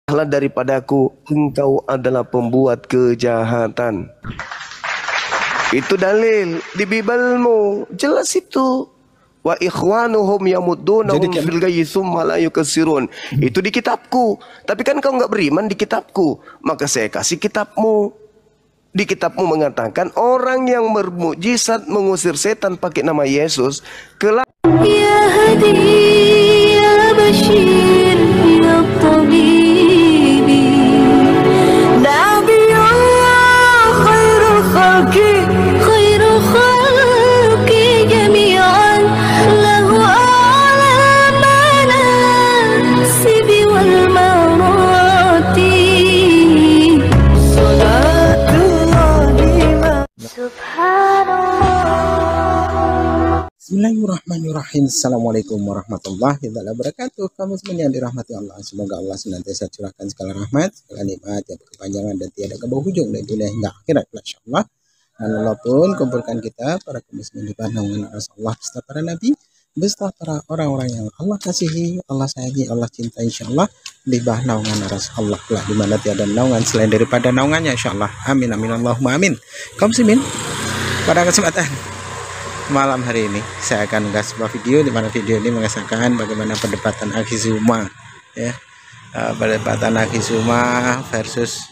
Daripadaku, engkau adalah pembuat kejahatan. Itu dalil di Bibalmu, jelas itu. Wa ikhwanuhum yamuddunahum fil ghayyi tsumma la yukassirun. Itu di kitabku. Tapi kan kau enggak beriman di kitabku, maka saya kasih kitabmu. Di kitabmu mengatakan orang yang bermukjizat mengusir setan pakai nama Yesus kelak. Ya hadi ya bashir ya tabibi nabiyullah khairul khalqi jami'an lahu a'la manasibi wal marati salatullahi subhanallah. Bismillahirrahmanirrahim. Assalamualaikum warahmatullahi wabarakatuh. Kaum muslimin yang dirahmati Allah, semoga Allah senantiasa curahkan segala rahmat, segala nikmat yang berkepanjangan dan tiada keberhujung dari dunia hingga akhirat, insyaallah. Dan Allah pun kumpulkan kita para kaum muslimin di bawah naungan Rasulullah beserta para nabi, beserta para orang-orang yang Allah kasihi, Allah sayangi, Allah cintai, insyaallah di bawah naungan Rasulullah di mana tiada naungan selain daripada naungannya, insyaallah. Amin amin Allahumma amin. Kaum muslimin, pada kesempatan malam hari ini saya akan mengasih sebuah video di mana video ini mengesahkan bagaimana perdebatan Akhizuma, ya, perdebatan Akhizuma versus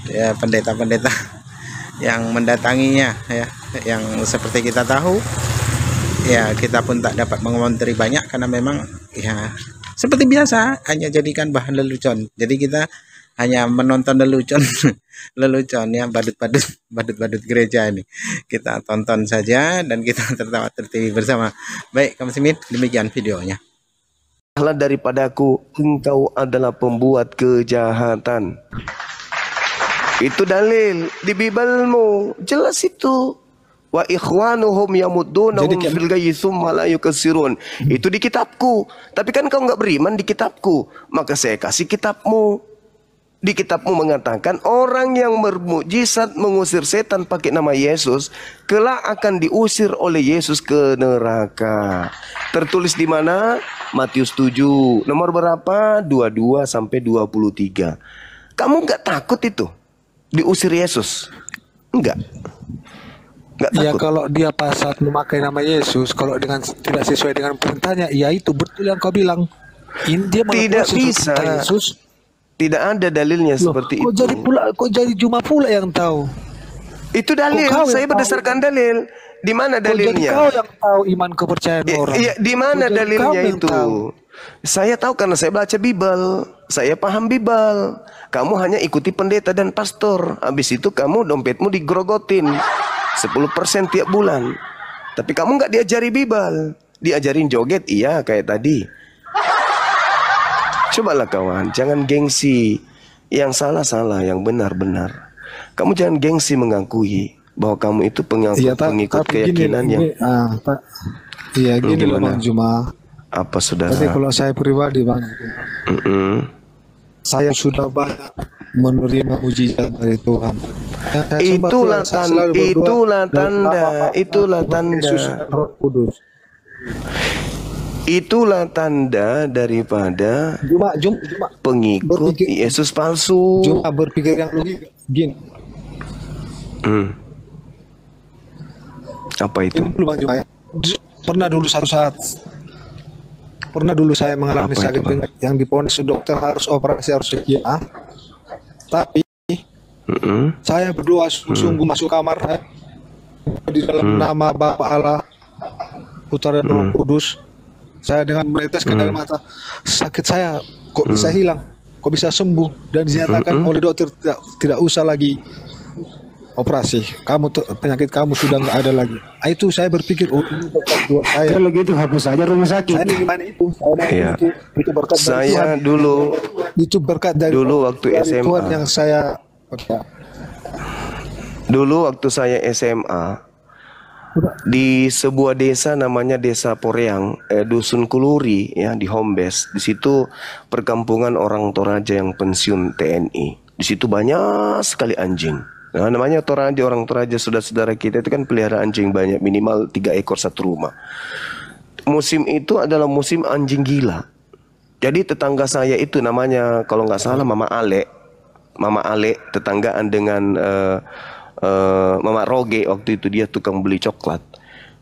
ya pendeta-pendeta yang mendatanginya, ya, yang seperti kita tahu, ya kita pun tak dapat mengomentari banyak karena memang ya seperti biasa hanya jadikan bahan lelucon. Jadi kita hanya menonton lelucon lelucon ya, badut-badut gereja ini kita tonton saja dan kita tertawa tertiwi bersama. Baik kaum muslimin, demikian videonya. Daripadaku, engkau adalah pembuat kejahatan. Itu dalil di Bibalmu, jelas itu. Wa ikhwanuhum yamuddunahum fil ghayyi tsumma la yukassirun. Itu di kitabku. Tapi kan kau enggak beriman di kitabku, maka saya kasih kitabmu. Di kitabmu mengatakan orang yang bermukjizat mengusir setan pakai nama Yesus kelak akan diusir oleh Yesus ke neraka. Tertulis di mana? Matius 7 nomor berapa? 22 sampai 23. Kamu nggak takut itu diusir Yesus? Enggak. Ya kalau dia pas saat memakai nama Yesus, kalau dengan tidak sesuai dengan perintahnya, ya itu betul yang kau bilang. Dia tidak bisa. Yesus. Tidak ada dalilnya seperti itu. Kok jadi Juma pula yang tahu? Itu dalil. Saya berdasarkan dalil. Di mana dalilnya? Kau yang tahu iman kepercayaan orang. Iya, di mana dalilnya itu? Saya tahu karena saya baca Bible. Saya paham Bible. Kamu hanya ikuti pendeta dan pastor. Habis itu kamu dompetmu digrogotin 10% tiap bulan. Tapi kamu nggak diajari Bible. Diajarin joget, iya kayak tadi. Cobalah kawan, jangan gengsi. Yang salah-salah, yang benar-benar. Kamu jangan gengsi mengakui bahwa kamu itu pengikut keyakinan yang... Iya gini loh Bang Juma. Apa saudara? Tapi kalau saya pribadi Bang, saya sudah banyak menerima mujizat dari Tuhan. Itulah tanda. Itulah tanda daripada pengikut Yesus palsu. Cuma berpikir yang logika gini. Apa itu? Pernah dulu saya mengalami sakit yang diponis dokter harus operasi, harus sekian. Tapi saya berdoa sungguh masuk kamar di dalam nama Bapa Allah, Putra dan Roh Kudus. Saya dengan menetes ke dalam mata, sakit saya kok bisa hilang, kok bisa sembuh, dan dinyatakan oleh dokter tidak usah lagi operasi. Penyakit kamu sudah nggak ada lagi. Itu saya berpikir, oh ini berkat buat saya. Kalau gitu hapus saja rumah sakit. Saya gimana itu? Itu berkat dari Tuhan. Itu berkat dari waktu SMA. Tuhan yang saya. Dulu waktu saya SMA. Di sebuah desa namanya Desa Poreang, Dusun Kuluri ya, di Hombes. Di situ perkampungan orang Toraja yang pensiun TNI. Di situ banyak sekali anjing. Nah, namanya Toraja, orang Toraja saudara-saudara kita itu kan pelihara anjing banyak, minimal 3 ekor satu rumah. Musim itu adalah musim anjing gila. Jadi tetangga saya itu namanya kalau nggak salah Mama Ale. Mama Ale tetanggaan dengan Mama Roge. Waktu itu dia tukang beli coklat.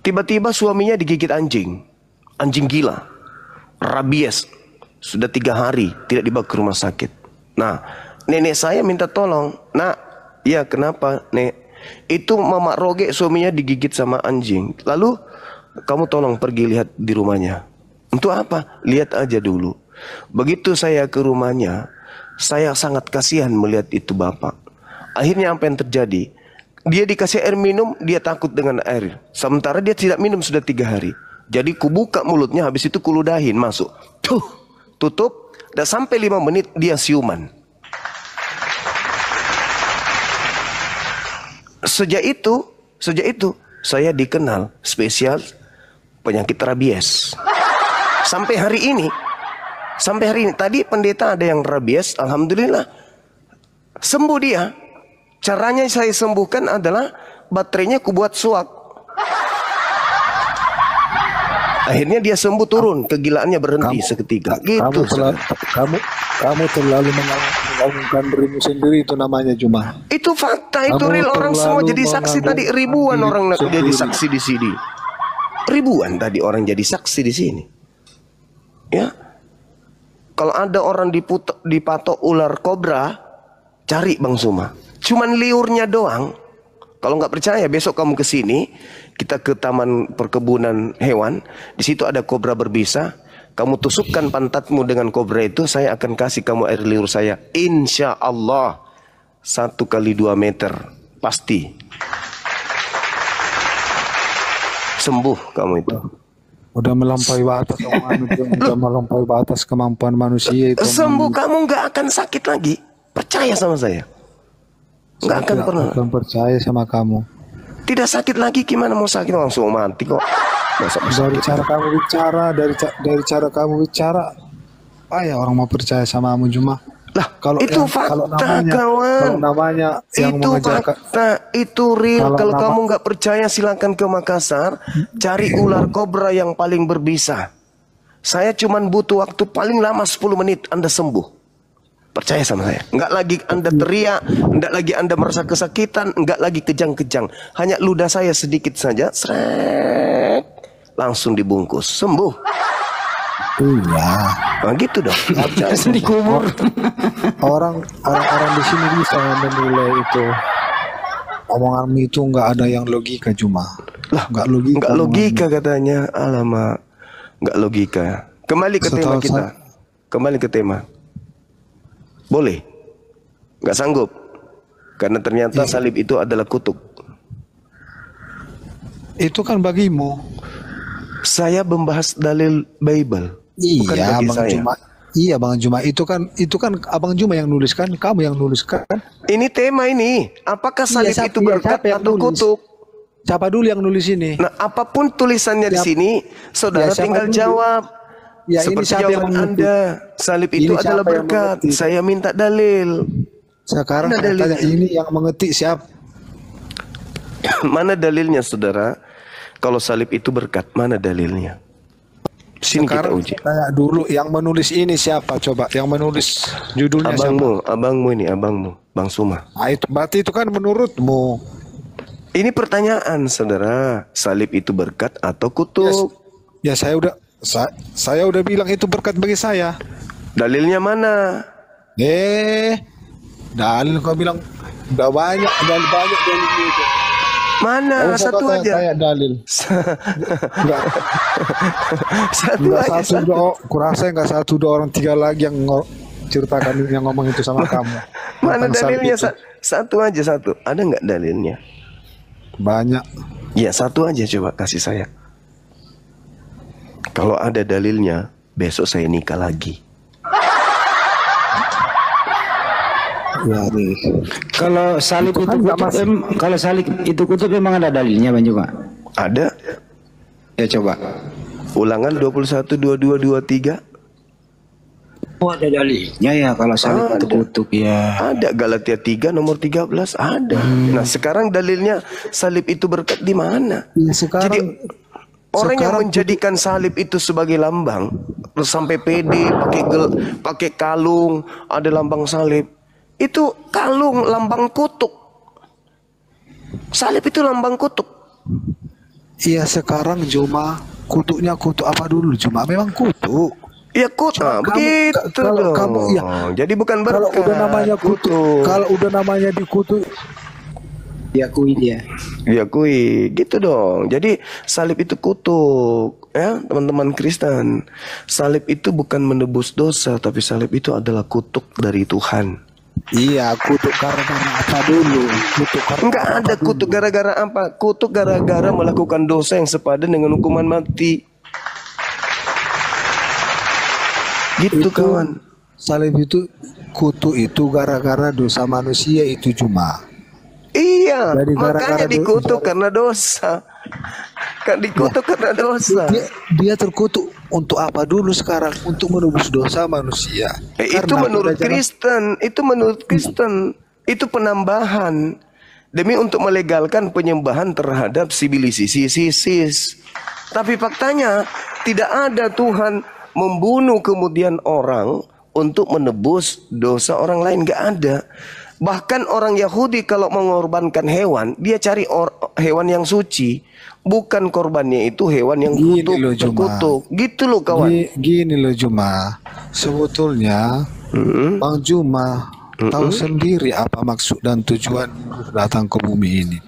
Tiba-tiba suaminya digigit anjing. Anjing gila. Rabies. Sudah 3 hari tidak dibawa ke rumah sakit. Nah, nenek saya minta tolong. Nak, ya kenapa nek? Itu Mama Roge suaminya digigit sama anjing. Lalu kamu tolong pergi lihat di rumahnya. Untuk apa? Lihat aja dulu. Begitu saya ke rumahnya, saya sangat kasihan melihat itu bapak. Akhirnya apa yang terjadi? Dia dikasih air minum, dia takut dengan air. Sementara dia tidak minum sudah 3 hari. Jadi kubuka mulutnya, habis itu kuludahin masuk. Tutup, dan sampai 5 menit dia siuman. Sejak itu saya dikenal spesial penyakit rabies. Sampai hari ini tadi pendeta ada yang rabies, alhamdulillah sembuh dia. Caranya saya sembuhkan adalah baterainya kubuat suap. Akhirnya dia sembuh, turun, kegilaannya berhenti seketika. Gitu. Kamu terlalu mengagungkan dirimu sendiri, itu namanya cuma. Itu fakta, itu real, orang semua jadi saksi tadi, ribuan orang jadi saksi di sini. Ribuan tadi orang jadi saksi di sini. Ya. Kalau ada orang dipatok ular kobra, cari Bang Suma. Cuman liurnya doang. Kalau nggak percaya, besok kamu ke sini, kita ke taman perkebunan hewan. Di situ ada kobra berbisa. Kamu tusukkan pantatmu dengan kobra itu, saya akan kasih kamu air liur saya. Insya Allah 1 kali 2 meter pasti sembuh kamu itu. Udah melampaui batas, udah melampaui batas kemampuan manusia itu. Sembuh, kamu nggak akan sakit lagi. Percaya sama saya. Nggak akan pernah. Akan percaya sama kamu. Tidak sakit lagi, gimana mau sakit, langsung mati kok. Dari cara kamu bicara, dari cara kamu bicara, ya orang mau percaya samamu cuma. Lah, kalau itu fakta, kawan. Kalau namanya yang itu mengejarkan, fakta, itu real. Kalau kamu nggak percaya, silakan ke Makassar, cari ular kobra yang paling berbisa. Saya cuman butuh waktu paling lama 10 menit, Anda sembuh. Percaya sama saya. Nggak lagi Anda teriak, nggak lagi Anda merasa kesakitan, nggak lagi kejang-kejang. Hanya ludah saya sedikit saja, srek, langsung dibungkus, sembuh. Iya. Nah, gitu dong. Dikubur. Orang di sini bisa menilai itu. Omonganmu itu nggak ada yang logika cuma. Lah, nggak logika. Nggak logika katanya. Alamak, nggak logika. Kembali ke tema kita. Kembali ke tema. Boleh? Nggak sanggup? Karena ternyata salib itu adalah kutuk. Itu kan bagimu. Saya membahas dalil Bible. Bukan Iya, bagi Bang saya. Juma. Iya, Bang Juma. Itu kan Abang Juma yang nuliskan, kamu yang nuliskan. Ini tema ini. Apakah salib itu berkat atau kutuk? Siapa dulu yang nulis ini? Nah, apapun tulisannya di sini, saudara siapa tinggal dulu? jawab. Ya, ini Seperti siapa yang jawaban mengerti? Anda, salib itu Ini adalah siapa yang berkat. mengerti? Saya minta dalil. Sekarang Mana saya tanya, dalilnya? ini yang mengetik siapa? Mana dalilnya, saudara? Kalau salib itu berkat, mana dalilnya? Sini Sekarang kita uji. tanya dulu, yang menulis ini siapa? Coba, yang menulis judulnya siapa? Abangmu ini, abangmu, Bang Suma. Nah, itu berarti itu kan menurutmu. Ini pertanyaan, saudara. Salib itu berkat atau kutuk? Ya saya udah bilang itu berkat bagi saya. Dalilnya mana? Dalil kau bilang udah banyak dalil itu. Mana? Satu aja. Saya dalil. Enggak. Satu aja. Kurasa enggak 1 2 orang 3 lagi yang ceritakan yang ngomong itu sama kamu. Mana Tentang salib dalilnya? itu. Satu aja, satu. Ada nggak dalilnya? Banyak. Ya, satu aja coba kasih saya. Kalau ada dalilnya, besok saya nikah lagi. Ya, Kalau salib itu kutub, kalau salib itu kutub memang ada dalilnya, Bang Juma? Ada. Ya coba. Ulangan 21, 22, 23. Oh, ada dalilnya ya kalau salib itu kutub ya. Ada Galatia 3 nomor 13 ada. Nah, sekarang dalilnya salib itu berkat di mana? Ya, sekarang Orang yang Sekarang menjadikan salib itu sebagai lambang, terus sampai pede pakai kalung, ada lambang salib. Itu kalung lambang kutuk. Salib itu lambang kutuk. Iya, sekarang cuma kutuknya kutuk apa dulu? Cuma memang kutuk. Ya kutuk, begitu kalau dong. kamu, ya, Jadi bukan kalau berkat. udah namanya kutuk, kalau udah namanya dikutuk, Diakui dia. Diakui, gitu dong. Jadi salib itu kutuk, ya teman-teman Kristen. Salib itu bukan menebus dosa, tapi salib itu adalah kutuk dari Tuhan. iya, kutuk karena apa dulu? Kutuk karena Enggak apa ada dulu? kutuk gara-gara apa? Kutuk gara-gara melakukan dosa yang sepadan dengan hukuman mati. Gitu kawan. Salib itu, kutuk itu gara-gara dosa manusia itu cuma. Iya, Jadi makanya gara-gara dikutuk karena dosa. Kan dikutuk karena dosa. Dia terkutuk untuk apa dulu sekarang? Untuk menebus dosa manusia. Itu Karena menurut pada zaman- Kristen, itu menurut Kristen, itu penambahan demi untuk melegalkan penyembahan terhadap sivilisasi. Tapi faktanya tidak ada Tuhan membunuh kemudian orang untuk menebus dosa orang lain, nggak ada. Bahkan orang Yahudi kalau mengorbankan hewan, dia cari hewan yang suci, bukan korbannya itu hewan yang Gini loh, Juma. terkutuk. Gitu loh kawan. Gini loh Juma, sebetulnya Bang Juma tahu sendiri apa maksud dan tujuan datang ke bumi ini.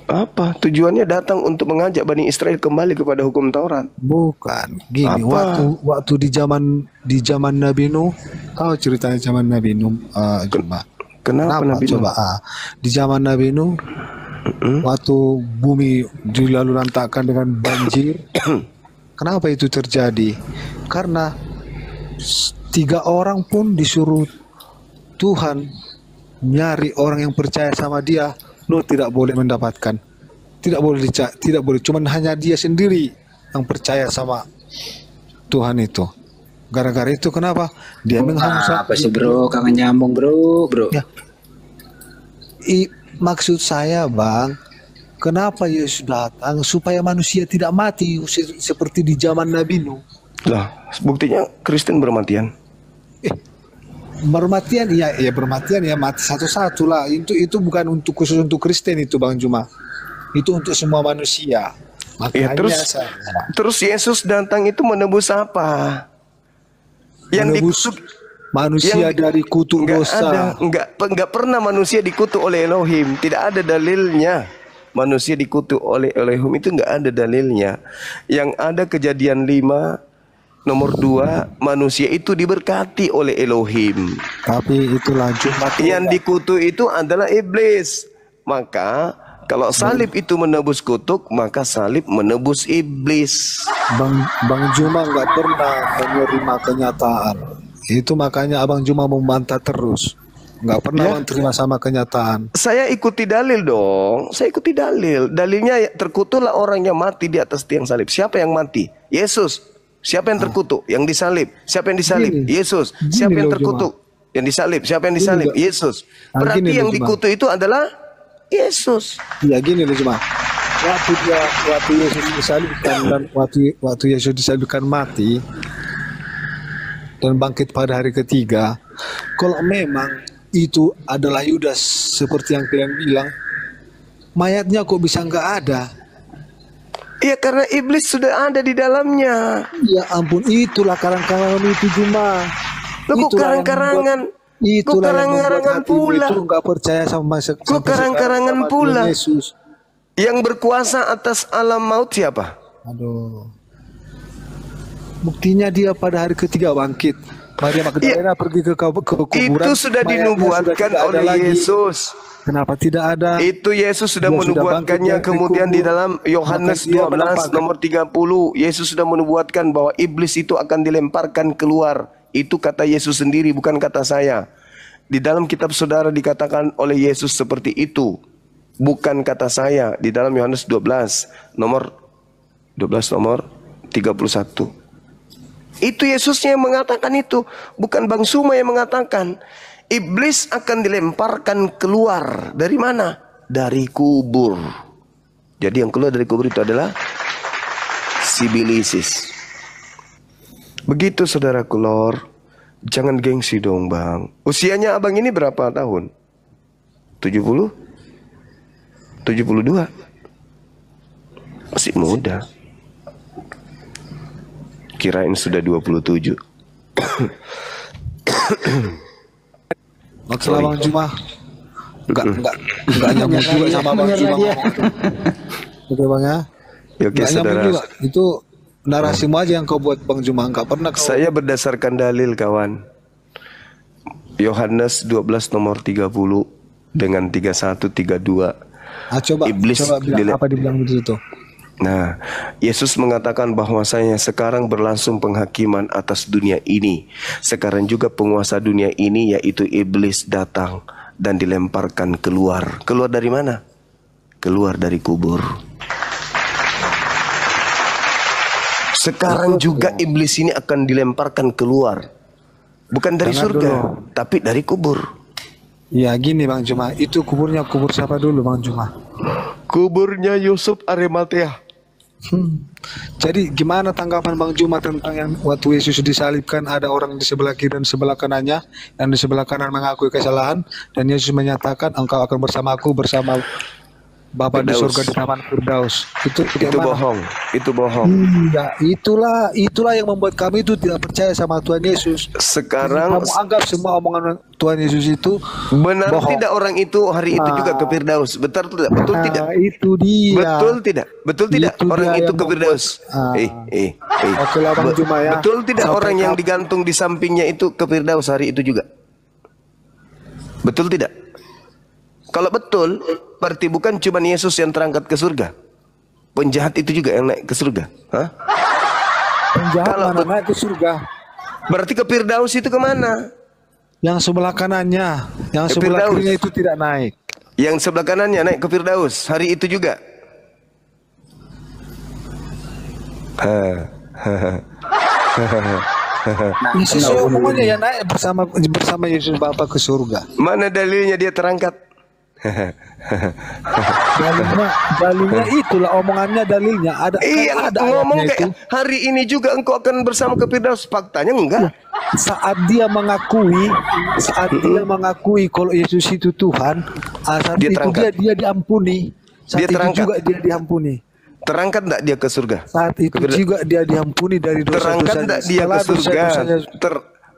Apa tujuannya datang untuk mengajak Bani Israel kembali kepada hukum Taurat? Bukan, gini. Apa? Waktu di zaman Nabi Nuh, tahu ceritanya zaman Nabi Nuh, Juma? Kenapa Nabi Nuh? Coba? Di zaman Nabi Nuh, waktu bumi dilalulantakkan dengan banjir, kenapa itu terjadi? Karena 3 orang pun disuruh Tuhan nyari orang yang percaya sama dia. Nuh tidak boleh mendapatkan, tidak boleh, cuman hanya dia sendiri yang percaya sama Tuhan itu. Gara-gara itu kenapa dia menghanguskan? Apa sih bro? Kangen nyambung bro. Ya. Maksud saya Bang, kenapa Yesus datang supaya manusia tidak mati seperti di zaman Nabi Nuh? Lah, buktinya Kristen bermatian. Bermatian ya bermatian ya, mati satu-satu lah. Itu bukan untuk khusus untuk Kristen itu Bang Juma. Itu untuk semua manusia. Ya, Makanya terus Yesus datang itu menebus apa? Yang menebus dikutuk manusia dari kutuk dosa. Enggak pernah manusia dikutuk oleh Elohim. Tidak ada dalilnya. Manusia dikutuk oleh Elohim itu enggak ada dalilnya. Yang ada Kejadian 5 nomor 2, manusia itu diberkati oleh Elohim. Tapi itulah Juma. Yang dikutuk itu adalah iblis. Maka kalau salib itu menebus kutuk, maka salib menebus iblis. Bang Juma nggak pernah menerima kenyataan. Itu makanya Abang Juma membantah terus. Nggak pernah Ya. menerima sama kenyataan. Saya ikuti dalil dong. Saya ikuti dalil. Dalilnya terkutuklah orang yang mati di atas tiang salib. Siapa yang mati? Yesus. Siapa yang terkutuk? Yang disalib. Siapa yang disalib? Gini. Yesus. Gini Siapa yang loh, terkutuk? Yang disalib. Siapa yang disalib? Gini, Yesus. Ah, Berarti gini loh, yang Juma. dikutuk itu adalah Yesus. Ya gini loh Juma. Waktu Yesus disalibkan dan waktu Yesus disalibkan mati dan bangkit pada hari ketiga, kalau memang itu adalah Yudas seperti yang kalian bilang, mayatnya kok bisa nggak ada? Ya karena iblis sudah ada di dalamnya. Ya ampun, itulah karang-karangan itu Juma. Loh, kok karang-karangan? Kok karang-karangan pula? Itu nggak percaya sama Kok karang-karangan sama pula? Tuhan Yesus. Yang berkuasa atas alam maut siapa? Aduh. Buktinya dia pada hari ketiga bangkit. Maria Magdalena pergi ke kuburan. Itu sudah mayatnya dinubuatkan sudah tidak ada oleh lagi. Yesus. Kenapa tidak ada? Itu Yesus sudah Dia sudah menubuatkannya bangkit dari kemudian di kubur. dalam Yohanes Maka dia 12 menampakkan. nomor 30 Yesus sudah menubuatkan bahwa iblis itu akan dilemparkan keluar. Itu kata Yesus sendiri, bukan kata saya. Di dalam kitab saudara dikatakan oleh Yesus seperti itu, bukan kata saya. Di dalam Yohanes 12 nomor 31. Itu Yesusnya yang mengatakan itu, bukan Bang Suma yang mengatakan. Iblis akan dilemparkan keluar dari mana? Dari kubur. Jadi yang keluar dari kubur itu adalah Sibilisis. Begitu saudaraku lor. Jangan gengsi dong bang. Usianya abang ini berapa tahun? 70? 72? Masih muda. Kirain sudah 27. Masalah Bang Juma. Enggak nyambung juga sama Bang Juma. Oke Bang ya. Oke saudara. Juga. Itu narasimu aja yang kau buat Bang Juma. Enggak pernah kau. Saya berdasarkan dalil kawan. Yohanes 12 nomor 30 dengan 31 32. Coba bilang apa dibilang di situ. Nah, Yesus mengatakan bahwasanya sekarang berlangsung penghakiman atas dunia ini. Sekarang juga penguasa dunia ini yaitu iblis datang dan dilemparkan keluar. Keluar dari mana? Keluar dari kubur. Sekarang juga iblis ini akan dilemparkan keluar. Bukan dari surga, tapi dari kubur. Ya gini Bang Juma, itu kuburnya kubur siapa dulu Bang Juma? Kuburnya Yusuf Arimatea. Jadi gimana tanggapan Bang Juma tentang yang waktu Yesus disalibkan ada orang di sebelah kiri dan sebelah kanannya, yang di sebelah kanan mengakui kesalahan dan Yesus menyatakan engkau akan bersamaku bersama Bapa di surga di taman Firdaus. Itu bohong. Itu bohong. Ya, itulah yang membuat kami itu tidak percaya sama Tuhan Yesus. Sekarang kamu anggap semua omongan Tuhan Yesus itu benar bohong. Tidak orang itu hari itu juga ke Firdaus. Betul tidak? Betul tidak? Itu dia. Betul tidak? Betul tidak? Itu orang itu ke Firdaus. Oke lah Bang Juma ya. Betul tidak orang yang digantung di sampingnya itu ke Firdaus hari itu juga? Betul tidak? Kalau betul, berarti bukan cuma Yesus yang terangkat ke surga. Penjahat itu juga yang naik ke surga. Hah? Penjahat mana naik ke surga? Berarti ke Firdaus itu kemana? Yang sebelah kanannya, yang sebelah kirinya itu tidak naik. Yang sebelah kanannya naik ke Firdaus hari itu juga. Yesus omongannya yang naik bersama Yesus Bapa ke surga. Mana dalilnya dia terangkat? dalilnya itulah omongannya dalilnya ada. Iya ada ngomong kayak hari ini juga engkau akan bersama ke Firdaus. Faktanya enggak. Saat dia mengakui kalau Yesus itu Tuhan, saat dia itu dia diampuni. Saat itu juga dia diampuni. Terangkat enggak dia ke surga? Saat itu juga dia diampuni dari dosa-dosa. Terangkat enggak dia ke surga?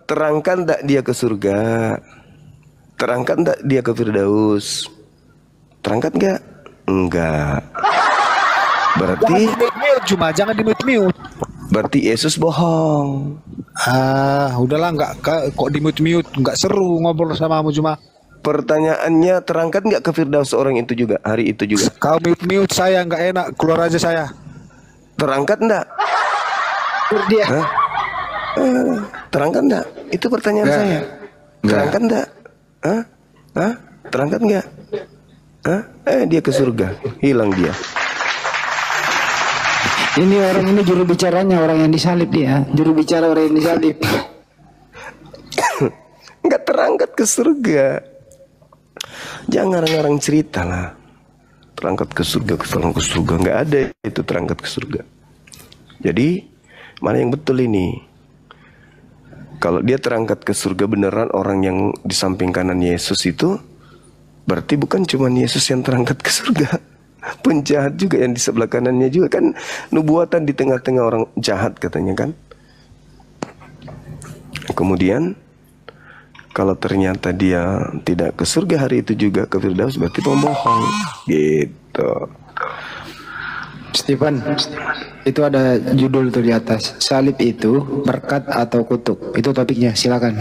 Terangkan enggak dia ke surga? Terangkat enggak dia ke Firdaus? Terangkat enggak? Enggak. Berarti jangan di-mute. Berarti Yesus bohong. Udahlah enggak kok di-mute, enggak seru ngobrol sama kamu cuma. Pertanyaannya terangkat enggak ke Firdaus orang itu juga hari itu juga? Kau mute saya enggak enak, keluar aja saya. Terangkat enggak? Dia. Terangkat enggak? Itu pertanyaan saya. Terangkat enggak? Terangkat enggak? Dia ke surga, hilang dia. Ini orang ini juru bicaranya orang yang disalib dia, juru bicara orang yang disalib. Enggak terangkat ke surga. Jangan ngarang-ngarang cerita lah. Terangkat ke surga, enggak ada itu terangkat ke surga. Jadi mana yang betul ini? Kalau dia terangkat ke surga beneran orang yang di samping kanan Yesus itu, berarti bukan cuma Yesus yang terangkat ke surga. Penjahat juga yang di sebelah kanannya juga kan, nubuatan di tengah-tengah orang jahat katanya kan. Kemudian kalau ternyata dia tidak ke surga hari itu juga ke Firdaus, berarti pembohong gitu. Stephen, itu ada judul tuh di atas. Salib itu berkat atau kutuk? Itu topiknya, silakan.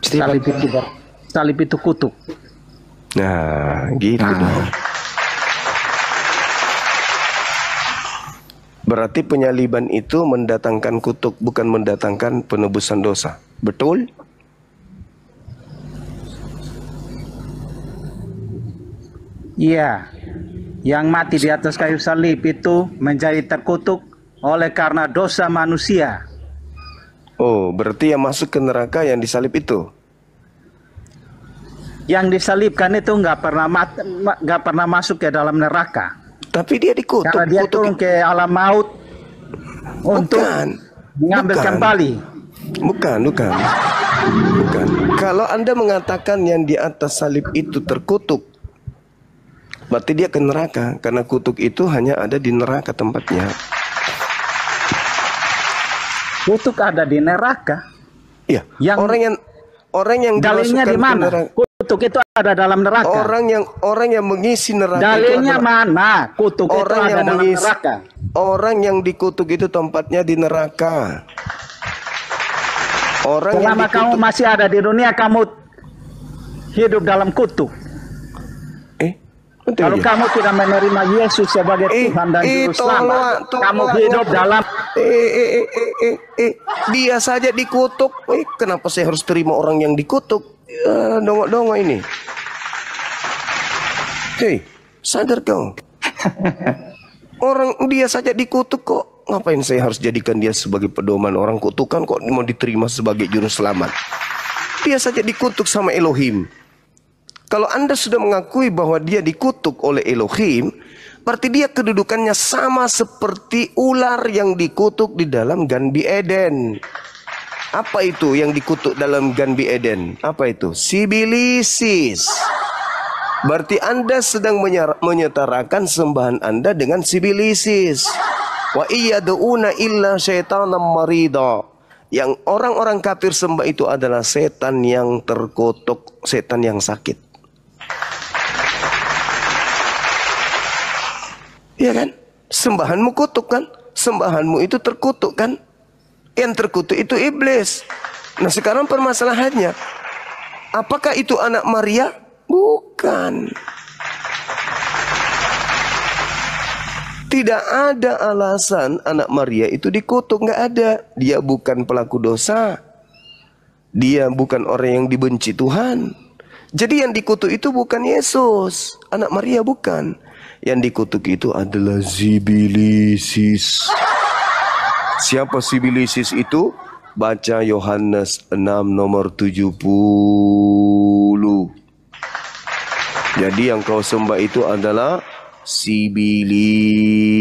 Salib itu kutuk. Nah, gitu dong. Berarti penyaliban itu mendatangkan kutuk, bukan mendatangkan penebusan dosa. Betul? Iya, yang mati di atas kayu salib itu menjadi terkutuk oleh karena dosa manusia. Oh, berarti yang masuk ke neraka yang disalib itu? Yang disalibkan itu nggak pernah masuk ke dalam neraka. Tapi dia dikutuk. Karena dia Kutuk- turun ke alam maut untuk mengambil Bukan. kembali. Bukan. Kalau Anda mengatakan yang di atas salib itu terkutuk, berarti dia ke neraka. Karena kutuk itu hanya ada di neraka tempatnya. Kutuk ada di neraka. Iya. Yang- orang yang Dalilnya dimasukkan di ke mana? neraka. Kutuk itu ada dalam neraka. Orang yang mengisi neraka Dalilnya itu adalah mana? Kutuk itu orang ada yang dalam mengisi. neraka. Orang yang dikutuk itu tempatnya di neraka. Orang yang Selama kamu dikutuk. masih ada di dunia, kamu hidup dalam kutuk. Betul Kalau ya? kamu tidak menerima Yesus sebagai Tuhan dan Juru Selamat, kamu hidup dalam Dia saja dikutuk. Kenapa saya harus terima orang yang dikutuk? Dongok-dongok ini. Hei, sadar kau. Orang dia saja dikutuk kok. Ngapain saya harus jadikan dia sebagai pedoman? Orang kutukan kok mau diterima sebagai juru selamat. Dia saja dikutuk sama Elohim. Kalau Anda sudah mengakui bahwa dia dikutuk oleh Elohim, berarti dia kedudukannya sama seperti ular yang dikutuk di dalam Ganbi Eden. Apa itu yang dikutuk dalam Ganbi Eden? Apa itu? Sibilisis. Berarti Anda sedang menyetarakan sembahan Anda dengan sibilisis. Wa iyaduna illa syaitanam marida. Yang orang-orang kafir sembah itu adalah setan yang terkutuk, setan yang sakit. Iya kan? Sembahanmu kutuk kan? Sembahanmu itu terkutuk kan? Yang terkutuk itu iblis. Nah sekarang permasalahannya, apakah itu anak Maria? Bukan. Tidak ada alasan anak Maria itu dikutuk, nggak ada. Dia bukan pelaku dosa. Dia bukan orang yang dibenci Tuhan. Jadi yang dikutuk itu bukan Yesus, anak Maria bukan. Yang dikutuk itu adalah Sibilisis. Siapa Sibilisis itu? Baca Yohanes 6 nomor 70. Jadi yang kau sembah itu adalah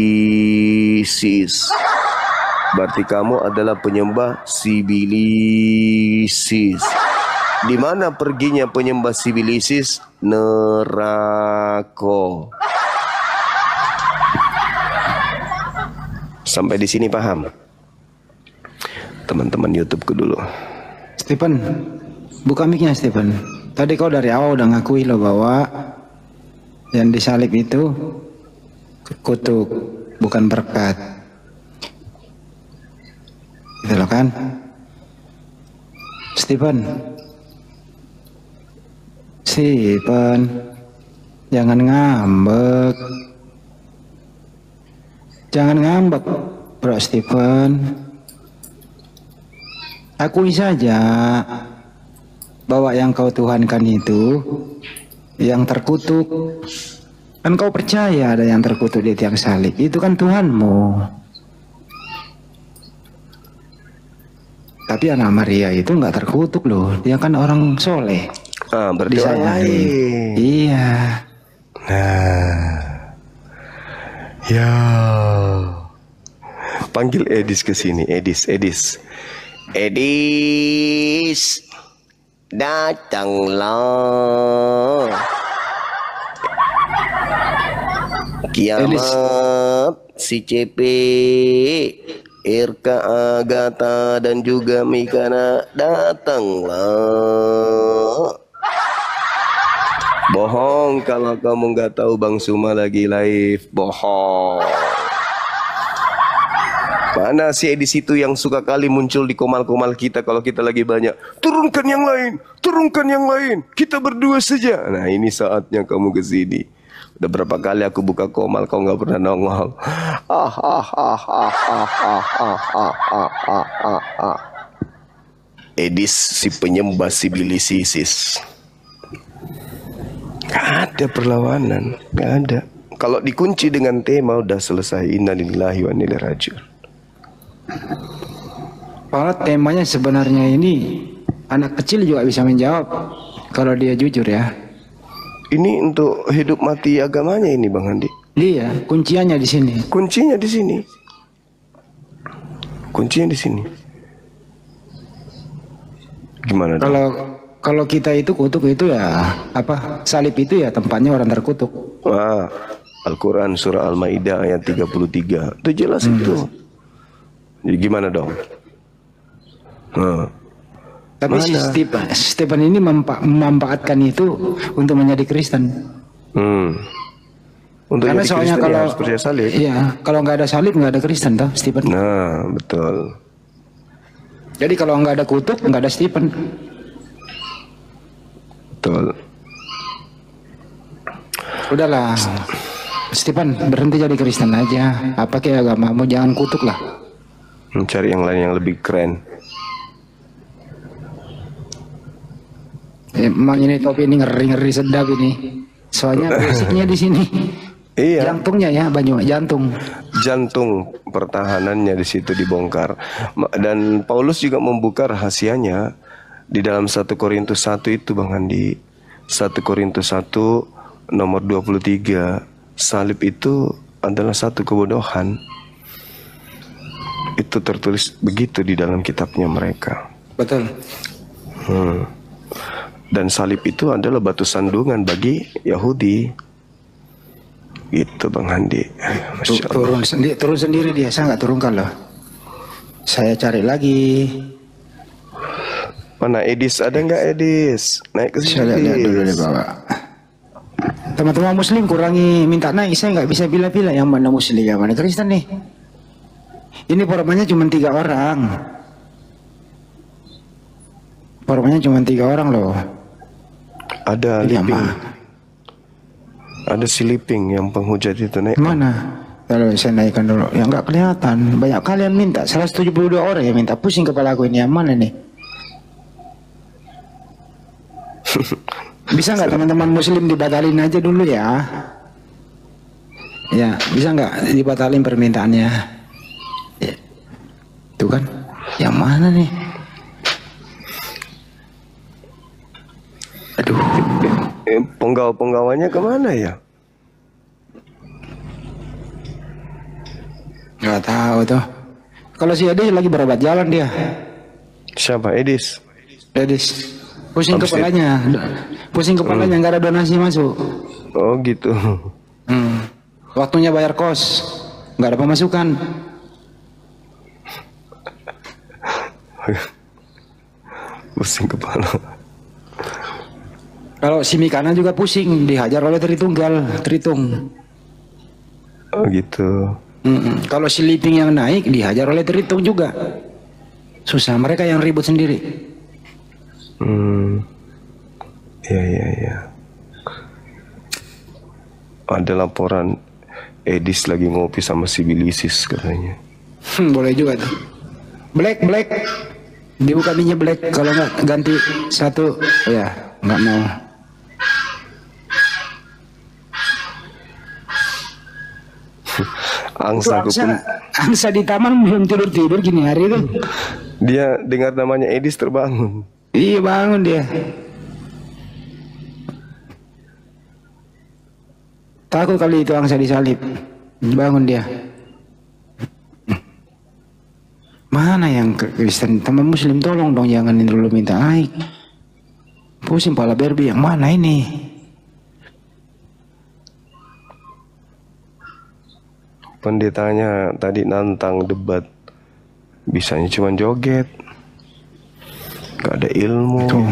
Sibilisis. Berarti kamu adalah penyembah Sibilisis. Di mana perginya penyembah Sibilisis? Neraka. Sampai di sini paham? Teman-teman YouTubeku dulu. Stephen, buka mic-nya Stephen. Tadi kau dari awal udah ngakui loh bahwa yang disalib itu kutuk, bukan berkat. Gitu loh kan? Stephen, jangan ngambek. Jangan ngambek, Bro Stephen. Akui saja bahwa yang kau tuhankan itu yang terkutuk. Kan kau percaya ada yang terkutuk di tiang salib. Itu kan Tuhanmu. Tapi anak Maria itu nggak terkutuk loh. Dia kan orang soleh. Berarti orang lain. Iya. Nah. Ya. Panggil Edis ke sini. Edis. Datanglah. Kiamat, si CP, Irka Agatha dan juga Mikana datanglah. Bohong kalau kamu nggak tahu Bang Suma lagi live. Bohong. Mana si Edis itu yang suka kali muncul di komal-komal kita kalau kita lagi banyak. Turunkan yang lain, turunkan yang lain. Kita berdua saja. Nah ini saatnya kamu ke sini. Udah berapa kali aku buka komal kau nggak pernah nongol. Edis si penyembah Sibilisis. Gak ada perlawanan, gak ada. Kalau dikunci dengan tema udah selesai. Innalillahi wa inna ilaihi raji'un. Padahal temanya sebenarnya ini anak kecil juga bisa menjawab kalau dia jujur ya. Ini untuk hidup mati agamanya ini Bang Andi. Iya, kunciannya di sini. Kuncinya di sini. Kuncinya di sini. Gimana dong? Kalau kita itu kutuk itu ya apa? Salib itu ya tempatnya orang terkutuk. Wah, Al-Quran surah Al-Maidah ayat 33. Itu jelas itu. Jadi gimana dong? Tapi si Stephen ini memanfaatkan itu untuk menjadi Kristen. Untuk Karena jadi soalnya Kristen kalau harus percaya salib. Iya, kalau nggak ada salib nggak ada Kristen toh, Stephen. Nah, betul. Jadi kalau nggak ada kutuk nggak ada Stephen. Betul. Udahlah, Stephen berhenti jadi Kristen aja. Apa kayak agamamu, jangan kutuk lah. Mencari yang lain yang lebih keren. Emang ini topi ini ngeri-ngeri sedap ini. Soalnya basicnya di sini. Iya. Jantungnya ya, Banyu, jantung. Jantung pertahanannya di situ dibongkar. Dan Paulus juga membuka rahasianya di dalam 1 Korintus 1 itu, Bang Andi. 1 Korintus 1 nomor 23. Salib itu adalah satu kebodohan. Itu tertulis begitu di dalam kitabnya mereka. Betul. Dan salib itu adalah batu sandungan bagi Yahudi. Gitu Bang Handi. Masya Allah. Turun sendiri dia, saya nggak turunkan loh. Saya cari lagi. Mana Edis, ada nggak Edis? Naik ke sini. Saya lihat dulu deh Bapak. Teman-teman Muslim kurangi minta naik, saya nggak bisa pilih-pilih yang mana Muslim yang mana Kristen nih. Ini formatnya cuma 3 orang. Formatnya cuma 3 orang loh. Ada Ini Liping. apa? Ada si Liping yang penghujat itu naik. Mana? Kalau saya naikkan dulu, yang nggak kelihatan. Banyak kalian minta, 172 orang yang minta. Pusing kepala aku ini, yang mana nih? Bisa nggak teman-teman Muslim dibatalin aja dulu ya? Ya, bisa nggak dibatalin permintaannya? Ya. Tuh kan, yang mana nih? Aduh. Penggawa-penggawanya kemana ya? Nggak tahu tuh. Kalau si Edis lagi berobat jalan dia. Siapa Edis? Edis. Pusing Habis kepalanya. Pusing kepalanya nggak ada donasi masuk. Oh gitu. Waktunya bayar kos. Nggak ada pemasukan. Pusing kepala. Kalau si Mikana juga pusing, dihajar oleh Tritung. Oh gitu. Kalau si Liping yang naik, dihajar oleh Tritung juga. Susah, mereka yang ribut sendiri. Ya. Ada laporan Edis lagi ngopi sama si Bilisis katanya. Boleh juga tuh. Black. Dibuka minyak black, kalau nggak ganti satu, ya nggak mau. Angsa di taman belum tidur gini hari itu. Dia dengar namanya Edis terbangun. Iya bangun dia. Takut kali itu angsa disalib. Bangun dia. Mana yang Kristen? Teman Muslim tolong dong, jangan dulu minta naik. Pusing pala berbi, yang mana ini? Pendetanya tadi nantang debat, bisanya cuma joget, gak ada ilmu. Tuh.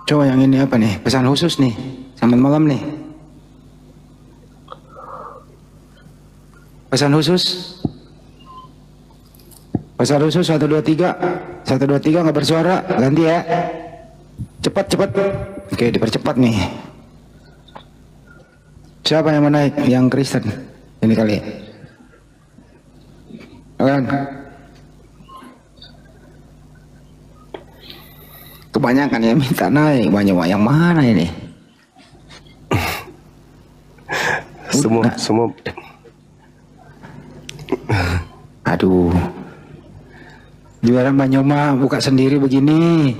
Coba yang ini apa nih? Pesan khusus nih, selamat malam nih. Pesan khusus 123 nggak bersuara, ganti ya. Cepat. Oke, dipercepat nih. Siapa yang mau naik? Yang Kristen ini kali. Kan? Kebanyakan yang minta naik, banyak yang mana ini? Semua. Aduh. Jualan Banyoma buka sendiri begini.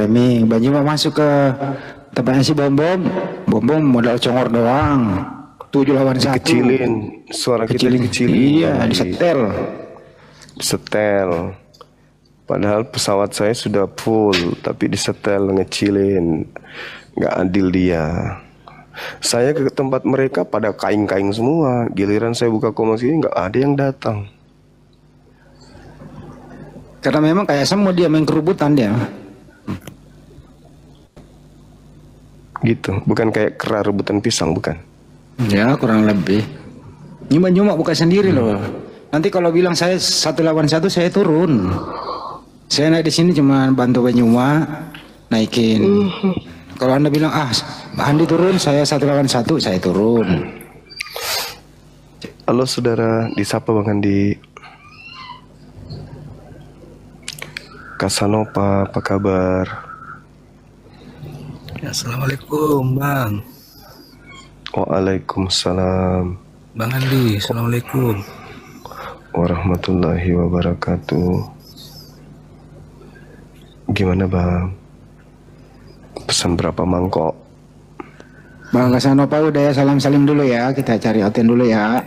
Remi, Bang Juma masuk ke tempatnya si Bom modal congor doang. 7 lawan 1. Kecilin, suara kita dikecilin. Iya, disetel. Setel. Padahal pesawat saya sudah full, tapi disetel, ngecilin. Nggak adil dia. Saya ke tempat mereka pada kaing-kaing semua. Giliran saya buka Kompas ini nggak ada yang datang. Karena memang kayak semua dia main kerubutan dia. Gitu, bukan kayak kera rebutan pisang, bukan? Ya kurang lebih. Nyuma bukan sendiri loh. Nanti kalau bilang saya 1 lawan 1 saya turun. Saya naik di sini cuma bantu Bang Juma naikin. Kalau Anda bilang Andi turun, saya 1 lawan 1 saya turun. Halo saudara, disapa Bang Andi. Kasanova, apa kabar? Ya, Assalamualaikum Bang. Waalaikumsalam. Bang Andi, Assalamualaikum Warahmatullahi wabarakatuh. Gimana Bang? Pesan berapa mangkok? Bang Kasanova udah ya, salam-salim dulu ya. Kita cari hotel dulu ya.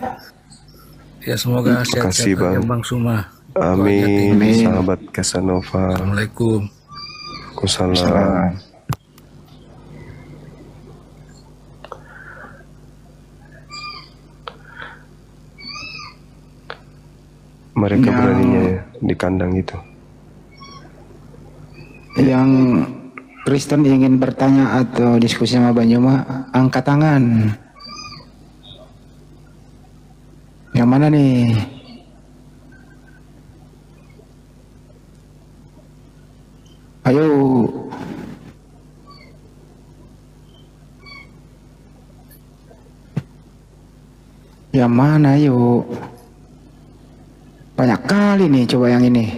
Ya, semoga Terima kasih, sehat-sehat Bang. Bang Suma. Amin. Amin. Sahabat Kasanova. Assalamualaikum. Waalaikumsalam. Mereka beraninya di kandang itu. Yang Kristen ingin bertanya atau diskusi sama Bang Juma, angkat tangan. Yang mana nih? Ayo. Yang mana yuk? Banyak kali nih, coba yang ini.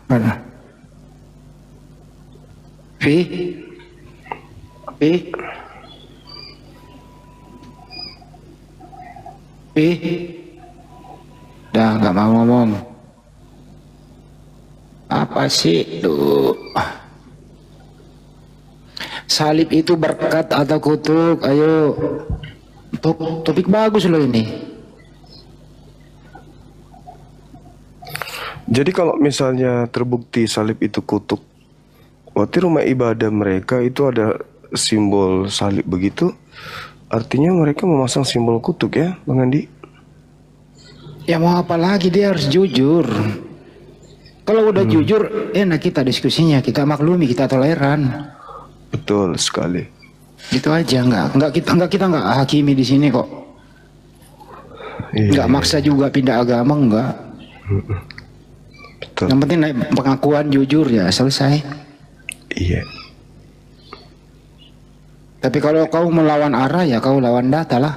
Mana? Vi? Dah nggak mau ngomong. Apa sih tuh? Salib itu berkat atau kutuk? Ayo. Topik bagus loh ini. Jadi kalau misalnya terbukti salib itu kutuk, berarti rumah ibadah mereka itu ada simbol salib begitu, artinya mereka memasang simbol kutuk ya, Bang Andi? Ya mau apa lagi, dia harus jujur. Kalau udah jujur, enak kita diskusinya, kita maklumi, kita toleran. Betul sekali. Itu aja, kita nggak hakimi di sini kok. Nggak maksa juga pindah agama, enggak. Betul. Yang penting naik pengakuan jujur ya, selesai. Iya. Tapi kalau kau melawan arah ya kau lawan data lah.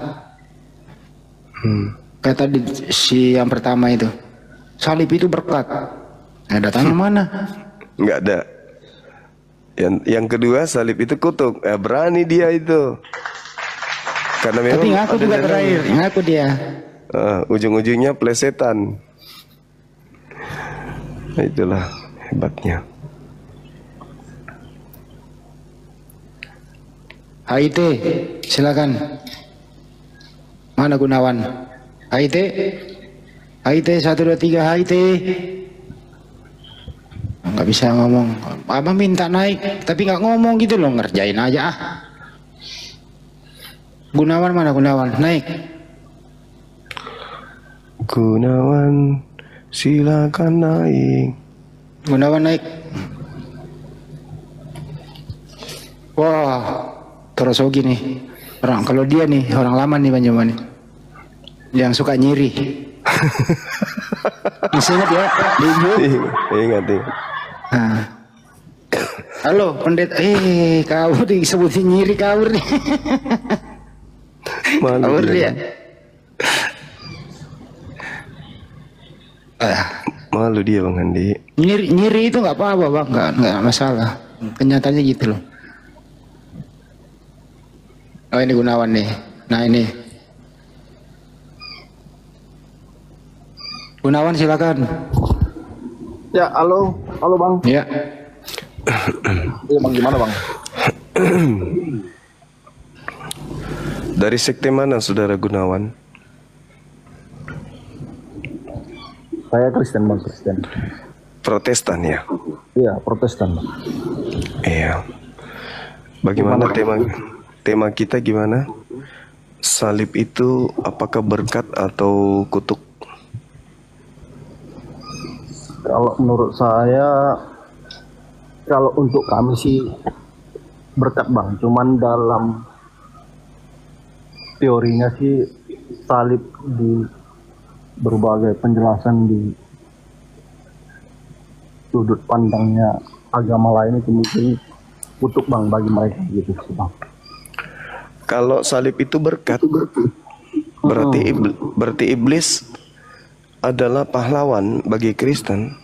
Kayak tadi si yang pertama itu, salib itu berkat. Nah, datanya mana? Nggak ada. Yang kedua salib itu kutuk. Berani dia itu. Karena memang Tapi ngaku ada juga dalamnya. terakhir, ngaku dia. Ujung-ujungnya plesetan. Nah, itulah hebatnya. HIT, silakan. Mana Gunawan? HIT 123 HIT. Nggak bisa ngomong. Abang minta naik, tapi nggak ngomong gitu loh, ngerjain aja ah. Gunawan mana Gunawan? Naik. Gunawan, silakan naik. Gunawan naik. Wah, terus gini. Kalau dia nih orang lama nih Bang Juma nih, yang suka nyiri. Masih ingat ya? Ingat. Nah. Halo pendeta, kau disebutin nyiri kabur nih. Kabur dia. Malu dia Bang Andi. Nyiri itu nggak apa-apa Bang, nggak masalah. Kenyataannya gitu loh. Oh ini Gunawan nih. Nah ini. Gunawan silakan. Ya, halo Bang. Ya. Iya bang, gimana bang? Dari sekte mana saudara Gunawan? Saya Kristen bang, Kristen. Protestan ya? Iya, Protestan bang. Iya. Bagaimana tema kita gimana? Salib itu apakah berkat atau kutuk? Kalau menurut saya, kalau untuk kami sih berkat bang. Cuman dalam teorinya sih salib di berbagai penjelasan di sudut pandangnya agama lain itu mungkin kutuk bang bagi mereka gitu sih bang. Kalau salib itu berkat, berarti iblis adalah pahlawan bagi Kristen.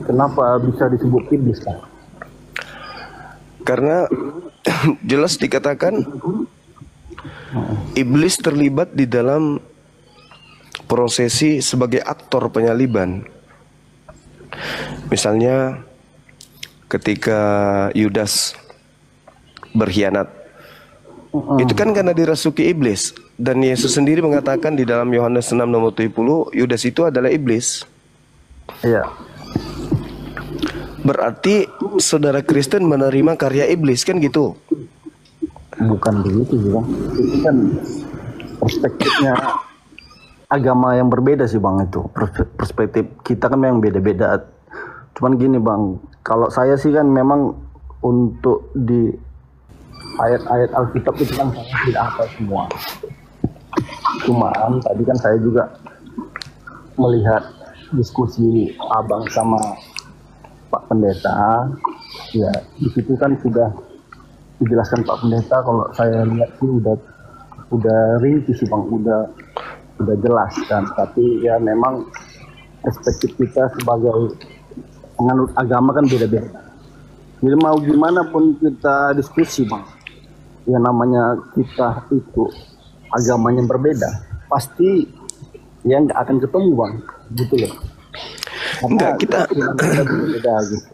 Kenapa bisa disebut iblis bang? Karena jelas dikatakan iblis terlibat di dalam prosesi sebagai aktor penyaliban. Misalnya ketika Yudas berkhianat, itu kan karena dirasuki iblis. Dan Yesus sendiri mengatakan di dalam Yohanes 6 nomor 70, Yudas itu adalah iblis. Iya. Berarti saudara Kristen menerima karya iblis kan gitu? Bukan begitu sih bang. Itu kan perspektifnya agama yang berbeda sih bang itu. Perspektif kita kan memang beda-beda. Cuman gini bang, kalau saya sih kan memang untuk di ayat-ayat Alkitab itu kan saya tidak hafal semua. Cuman tadi kan saya juga melihat diskusi abang sama Pak Pendeta, ya di situ kan sudah dijelaskan Pak Pendeta. Kalau saya lihat sih udah rinci sih bang, udah jelas kan. Tapi ya memang perspektif kita sebagai penganut agama kan beda-beda. Jadi mau gimana pun kita diskusi bang, ya namanya kita itu agamanya berbeda, pasti ya nggak akan ketemu bang, gitu loh. Enggak, kita beda, gitu.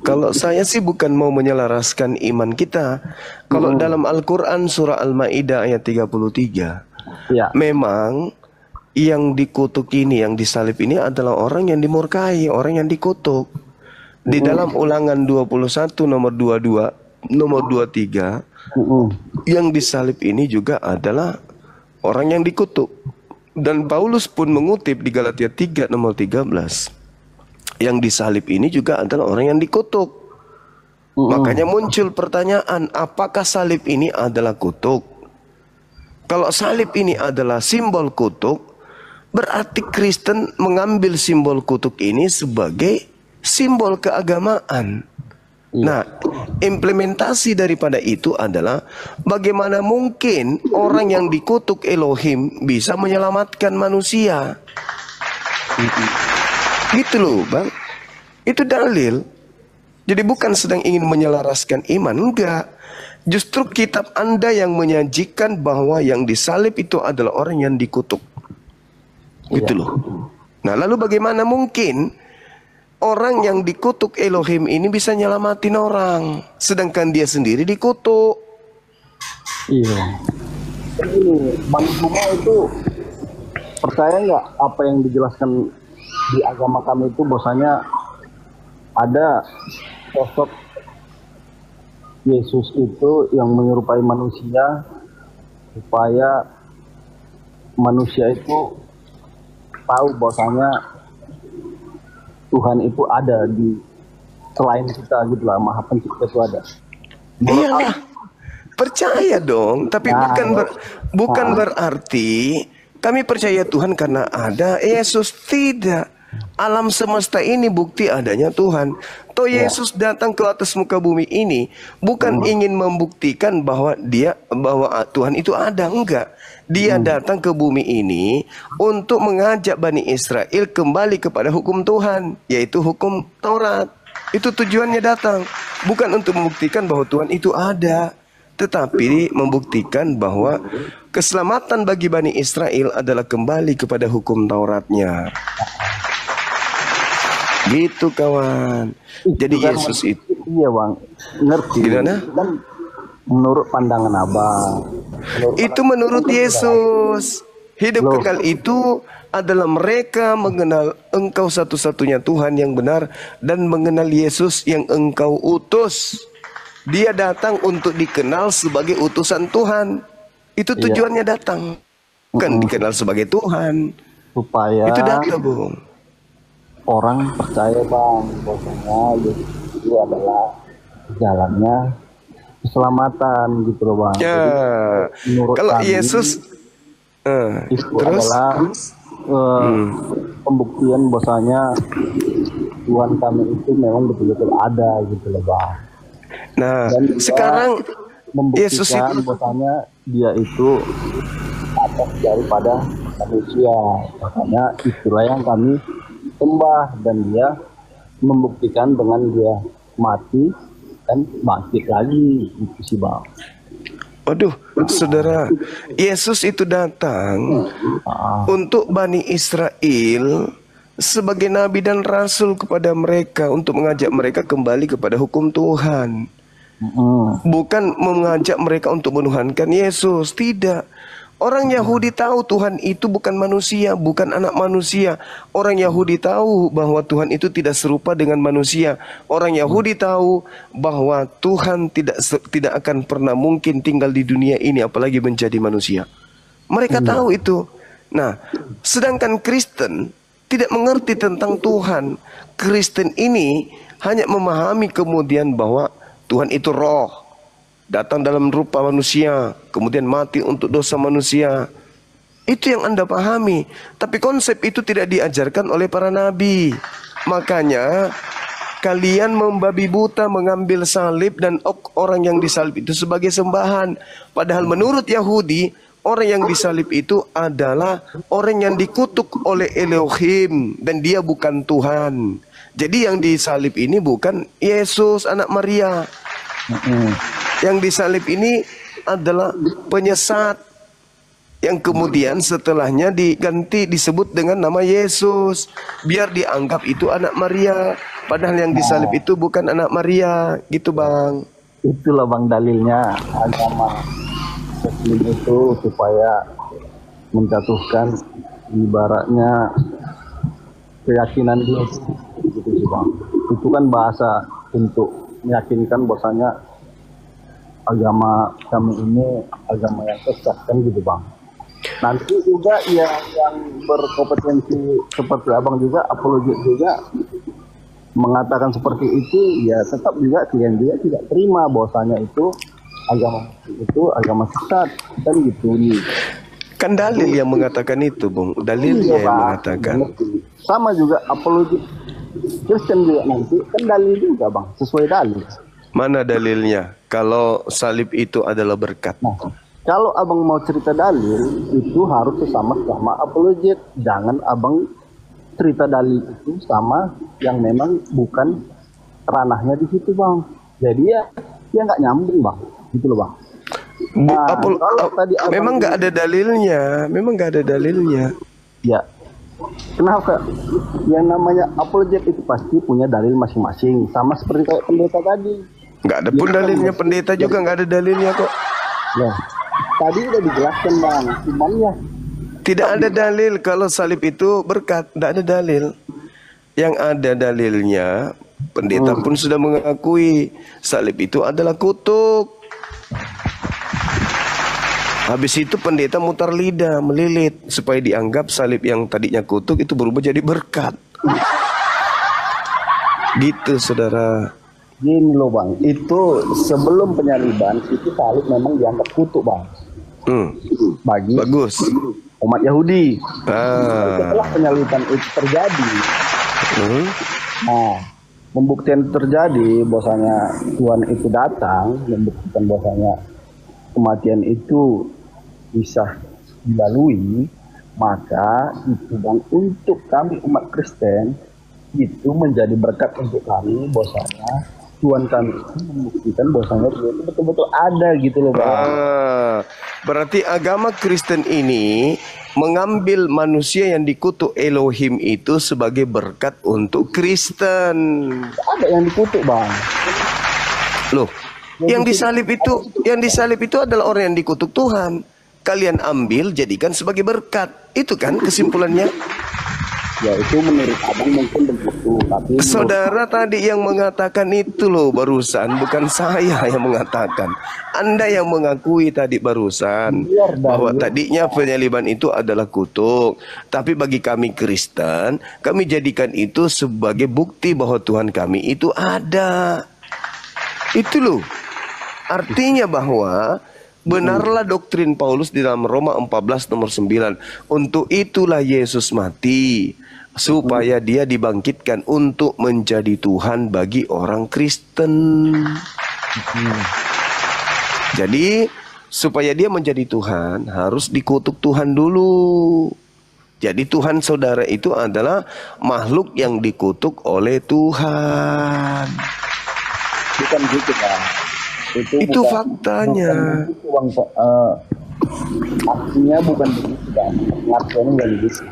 Kalau saya sih bukan mau menyelaraskan iman kita. Kalau dalam Al-Quran surah Al-Ma'idah ayat 33, ya. Memang yang dikutuk ini, yang disalib ini adalah orang yang dimurkai, orang yang dikutuk. Di dalam Ulangan 21 nomor 22, nomor 23, yang disalib ini juga adalah orang yang dikutuk. Dan Paulus pun mengutip di Galatia 3 nomor 13, yang disalib ini juga adalah orang yang dikutuk. Makanya muncul pertanyaan, apakah salib ini adalah kutuk? Kalau salib ini adalah simbol kutuk, berarti Kristen mengambil simbol kutuk ini sebagai simbol keagamaan. Nah, implementasi daripada itu adalah bagaimana mungkin orang yang dikutuk Elohim bisa menyelamatkan manusia. Gitu loh bang. Itu dalil. Jadi bukan sedang ingin menyelaraskan iman, enggak. Justru kitab Anda yang menyajikan bahwa yang disalib itu adalah orang yang dikutuk. Gitu loh. Nah lalu bagaimana mungkin orang yang dikutuk Elohim ini bisa nyelamatin orang, sedangkan dia sendiri dikutuk. Iya. Ini Bang Juma itu percaya nggak apa yang dijelaskan di agama kami itu, bahwasanya ada sosok Yesus itu yang menyerupai manusia supaya manusia itu tahu bahwasanya Tuhan itu ada di selain kita gitu lah, Maha Pencipta itu ada. Iyalah, percaya dong. Tapi bukan berarti kami percaya Tuhan karena ada Yesus, tidak. Alam semesta ini bukti adanya Tuhan. Toh Yesus datang ke atas muka bumi ini bukan ingin membuktikan bahwa Tuhan itu ada, enggak. Dia datang ke bumi ini untuk mengajak Bani Israel kembali kepada hukum Tuhan, yaitu hukum Taurat. Itu tujuannya datang, bukan untuk membuktikan bahwa Tuhan itu ada, tetapi membuktikan bahwa keselamatan bagi Bani Israel adalah kembali kepada hukum Tauratnya. Gitu kawan. Jadi kan Yesus itu iya bang, ngerti. gimana? Kan menurut pandangan abang. Itu menurut Yesus. Hidup kekal itu adalah mereka mengenal Engkau satu-satunya Tuhan yang benar dan mengenal Yesus yang Engkau utus. Dia datang untuk dikenal sebagai utusan Tuhan. Itu tujuannya datang. Bukan dikenal sebagai Tuhan. Supaya Itu data, Bung. orang percaya bang, bahwasanya Yesus itu adalah jalannya keselamatan gitu loh bang. Ya. Jadi, menurut Kalau kami, Yesus itu terus adalah pembuktian bahwasanya Tuhan kami itu memang betul-betul ada gitu loh bang. nah, Dan juga sekarang Yesus membuktikan itu bahwasanya dia itu atas daripada manusia, makanya itulah yang kami sembah, dan dia membuktikan dengan dia mati dan bangkit lagi itu sih bang. Waduh, saudara, Yesus itu datang untuk Bani Israel sebagai nabi dan rasul kepada mereka untuk mengajak mereka kembali kepada hukum Tuhan. Bukan mengajak mereka untuk menuhankan Yesus, tidak. Orang Yahudi tahu Tuhan itu bukan manusia, bukan anak manusia. Orang Yahudi tahu bahwa Tuhan itu tidak serupa dengan manusia. Orang Yahudi tahu bahwa Tuhan tidak akan pernah mungkin tinggal di dunia ini apalagi menjadi manusia. Mereka tahu itu. Nah, sedangkan Kristen tidak mengerti tentang Tuhan. Kristen ini hanya memahami kemudian bahwa Tuhan itu roh, datang dalam rupa manusia, kemudian mati untuk dosa manusia. Itu yang Anda pahami. Tapi konsep itu tidak diajarkan oleh para nabi. Makanya kalian membabi buta mengambil salib dan orang yang disalib itu sebagai sembahan. Padahal menurut Yahudi, orang yang disalib itu adalah orang yang dikutuk oleh Elohim dan dia bukan Tuhan. Jadi yang disalib ini bukan Yesus anak Maria. Yang disalib ini adalah penyesat yang kemudian setelahnya diganti disebut dengan nama Yesus biar dianggap itu anak Maria, padahal yang disalib itu bukan anak Maria, gitu bang. Itulah bang dalilnya agama Muslim itu supaya menjatuhkan ibaratnya keyakinan dia gitu sih bang. Itu kan bahasa untuk meyakinkan bahwasanya agama kami ini agama yang sesat kan gitu bang. Nanti juga yang berkompetensi seperti abang juga apologet juga mengatakan seperti itu, ya tetap juga kalian juga tidak terima bahwasanya itu agama itu agama sesat kan gitu nih. Kan dalil yang mengatakan itu, Bung. Dalilnya yang mengatakan. Sama juga apologet Kristen juga nanti kan dalil juga bang, sesuai dalil. Mana dalilnya kalau salib itu adalah berkat? Nah, kalau abang mau cerita dalil itu harus sama apologet. Jangan abang cerita dalil itu sama yang memang bukan ranahnya di situ bang. Jadi ya nggak nyambung bang, gitu loh bang. Nah, kalau tadi memang nggak ada dalilnya, Ya, kenapa? Yang namanya apologet itu pasti punya dalil masing-masing, sama seperti kayak pendeta tadi. Nggak ada pun dalilnya, pendeta juga nggak ada dalilnya kok. Ya, tadi udah dijelaskan bang, cuman ya tidak ada dalil kalau salib itu berkat, tidak ada dalil. Yang ada dalilnya, pendeta pun sudah mengakui salib itu adalah kutuk. Habis itu pendeta mutar lidah, melilit supaya dianggap salib yang tadinya kutuk itu berubah jadi berkat. Gitu saudara. Gini loh bang, itu sebelum penyaliban itu salib memang dianggap kutuk bang. Bagi bagus umat Yahudi. Setelah penyaliban itu terjadi, nah pembuktian terjadi bahwasanya Tuhan itu datang membuktikan bahwasanya kematian itu bisa dilalui, maka itu bang untuk kami umat Kristen itu menjadi berkat untuk kami bahwasanya Tuhan kami itu membuktikan bahwasanya dia itu betul-betul ada gitu loh bang. Berarti agama Kristen ini mengambil manusia yang dikutuk Elohim itu sebagai berkat untuk Kristen. Ada yang dikutuk, Bang. Loh, yang disalib itu adalah orang yang dikutuk Tuhan. Kalian ambil jadikan sebagai berkat. Itu kan kesimpulannya. Ya itu menurut abang mungkin begitu, tapi Saudara tadi yang mengatakan itu loh barusan, bukan saya yang mengatakan. Anda yang mengakui tadi barusan bahwa tadinya penyaliban itu adalah kutuk. Tapi bagi kami Kristen, kami jadikan itu sebagai bukti bahwa Tuhan kami itu ada. Itu loh. Artinya bahwa benarlah doktrin Paulus di dalam Roma 14 nomor 9. Untuk itulah Yesus mati, supaya dia dibangkitkan untuk menjadi Tuhan bagi orang Kristen. Jadi supaya dia menjadi Tuhan harus dikutuk Tuhan dulu. Jadi Tuhan saudara itu adalah makhluk yang dikutuk oleh Tuhan. bukan gitu, Bang. Itu faktanya. Artinya bukan begitu, Bang. Pengertiannya nggak begitu.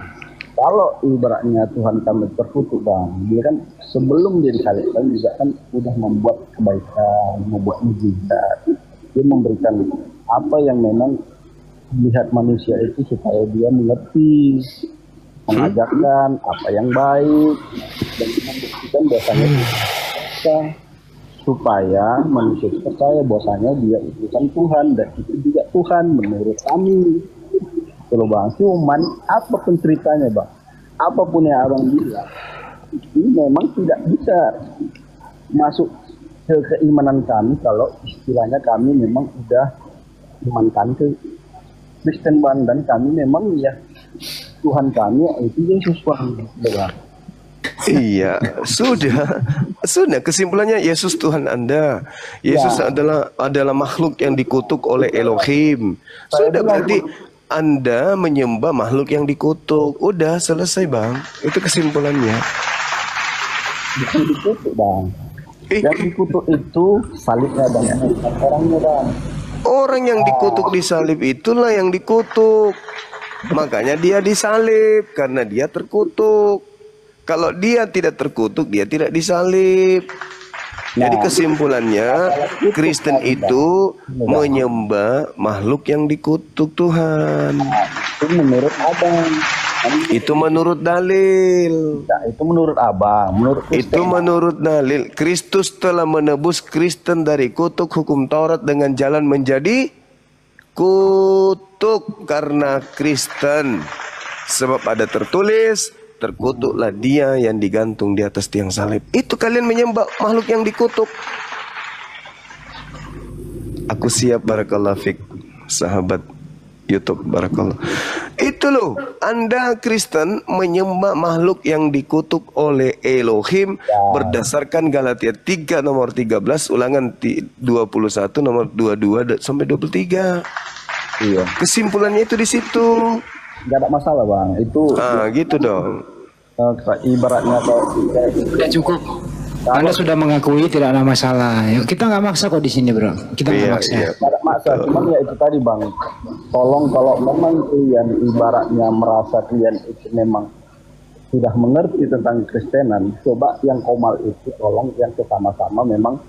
Kalau ibaratnya Tuhan kami terkutuk, Bang, dia kan sebelum dia disalibkan juga kan udah membuat kebaikan, membuat mujizat. Dia memberikan apa yang memang melihat manusia itu supaya dia mengerti, mengajarkan apa yang baik dan membuktikan bahasanya kita, supaya manusia itu percaya bahwasanya dia itu kan Tuhan dan itu juga Tuhan menurut kami. Kalau Bang, cuman apapun ceritanya, Bang, apapun yang abang bilang, ini memang tidak bisa masuk ke keimanan kami kalau istilahnya kami memang udah imankan ke Kristen, Bang, dan kami memang ya Tuhan kami itu Yesus, Bang. Iya, sudah kesimpulannya Yesus Tuhan Anda. Yesus adalah makhluk yang dikutuk oleh Elohim. Sudah berarti Anda menyembah makhluk yang dikutuk. Udah selesai, Bang. Itu kesimpulannya. Bukan dikutuk, Bang. Yang dikutuk itu salibnya, Bang. Orangnya, Bang. Orang yang dikutuk di salib itulah yang dikutuk. Makanya dia disalib karena dia terkutuk. Kalau dia tidak terkutuk, dia tidak disalib. Jadi kesimpulannya Kristen itu menyembah makhluk yang dikutuk Tuhan. Itu menurut abang. Itu menurut dalil. Nah, itu menurut abang. Menurut Kristen. Itu menurut dalil. Kristus telah menebus Kristen dari kutuk hukum Taurat dengan jalan menjadi kutuk karena Kristen. Sebab ada tertulis, terkutuklah dia yang digantung di atas tiang salib. Itu kalian menyembah makhluk yang dikutuk. Aku siap, barakallahu fik, sahabat YouTube, barakallah. Itu loh, Anda Kristen menyembah makhluk yang dikutuk oleh Elohim berdasarkan Galatia 3 nomor 13, ulangan 21 nomor 22 sampai 23. Iya. Kesimpulannya itu di situ. Gak ada masalah, Bang. Itu gitu dong. Ibaratnya Ya cukup. Anda sudah mengakui tidak ada masalah. Ya, kita nggak maksa kok di sini, bro. Kita nggak maksa. Tidak ada maksa. Cuman ya itu tadi, Bang. Tolong kalau memang kalian ibaratnya merasa kalian itu memang sudah mengerti tentang Kristenan, coba yang komal itu tolong yang sama-sama memang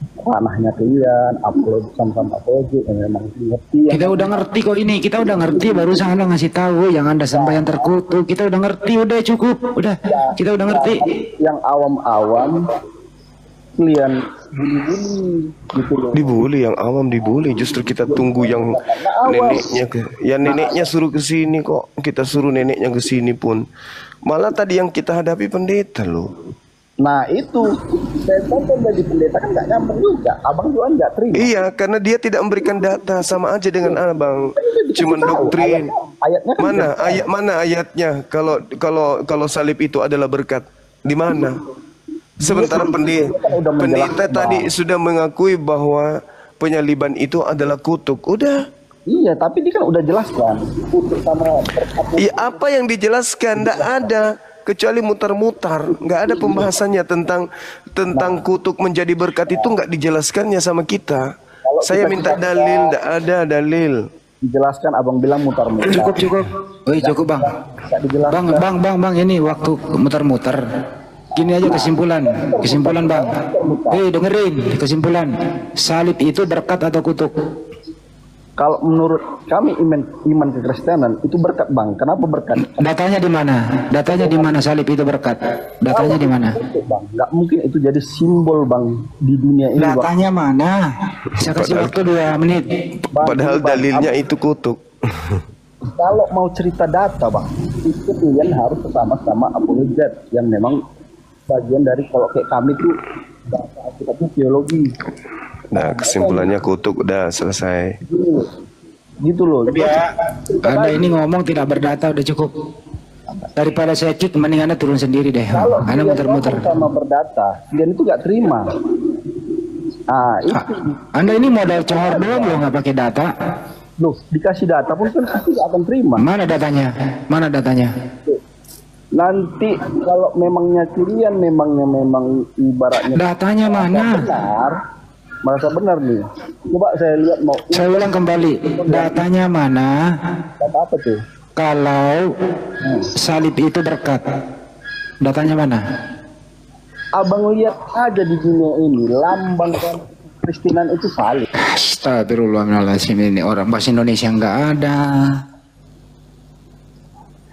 ranahnya kalian upload sama-sama upload yang memang ngerti. Kita udah ngerti kok ini. Kita udah ngerti. Barusan Anda ngasih tahu yang Anda sampai yang terkutuk. Kita udah ngerti. Udah cukup. Udah. Kita udah ngerti. Yang awam-awam kalian bully-bully gitu loh. Dibully, yang awam dibully. Justru kita tunggu yang neneknya neneknya suruh ke sini kok. Kita suruh neneknya ke sini pun. Malah tadi yang kita hadapi pendeta loh. Nah itu saya tonton dari pendeta kan nggak nyambung juga. Abang juga nggak terima. Iya, karena dia tidak memberikan data, sama aja dengan abang. Cuman doktrin. Ayatnya kan Mana ayatnya? Kalau salib itu adalah berkat, di mana? Sementara pendeta tadi sudah mengakui bahwa penyaliban itu adalah kutuk. Udah. Iya, tapi dia kan udah jelaskan kutuk sama berkat. Iya, apa yang dijelaskan? Nggak ada. Kecuali mutar-mutar, nggak ada pembahasannya tentang kutuk menjadi berkat itu nggak dijelaskannya sama kita. Saya minta dalil, nggak ada dalil. dijelaskan, abang bilang mutar-mutar. Cukup. Woi, cukup bang. Nggak dijelaskan. Bang, ini waktu muter-muter. Gini aja kesimpulan bang. Dengerin kesimpulan. Salib itu berkat atau kutuk? Kalau menurut kami iman kekristenan itu berkat bang. Kenapa berkat? Datanya di mana salib itu berkat? Datanya di mana? Bang, nggak mungkin itu jadi simbol bang di dunia ini. Datanya bang. mana? Saya kasih waktu 2 menit. Bang, Padahal dalilnya itu kutuk. Kalau mau cerita data bang, itu kalian harus sama-sama apologet yang memang bagian dari, kalau kayak kami tuh data tapi teologi. Nah, kesimpulannya kutuk, udah selesai. Gitu loh. Anda ini ngomong tidak berdata, udah cukup. Daripada saya cute, mending Anda turun sendiri deh. Kalau Anda muter-muter. sama berdata, kalian itu gak terima. Itu. Anda ini modal cohor doang loh, nggak pakai data. Loh, dikasih data pun kan pasti gak akan terima. Mana datanya? Nanti kalau memangnya kalian memang ibaratnya Datanya mana? merasa benar nih. Coba saya lihat Saya ulang kembali. Datanya mana? data apa tuh? Kalau salib itu berkat. Datanya mana? Abang lihat aja di dunia ini lambang Kristenan itu salib. Astagfirullahaladzim, ini orang bahasa Indonesia nggak ada.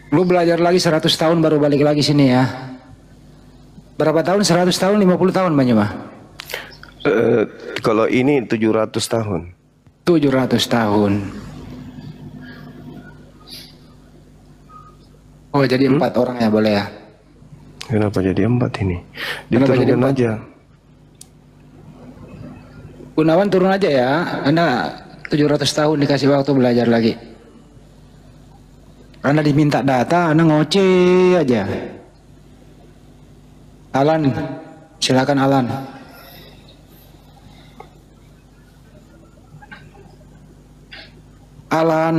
Lu belajar lagi 100 tahun baru balik lagi sini ya. Berapa tahun? 100 tahun, 50 tahun Bang Juma? Kalau ini 700 tahun. 700 tahun. Oh jadi 4 orang ya boleh ya? Kenapa jadi 4 ini? Diturunkan aja. Gunawan turun aja ya. Anda 700 tahun dikasih waktu belajar lagi. Anda diminta data, Anda ngoceh aja. Alan, silakan Alan. Alan,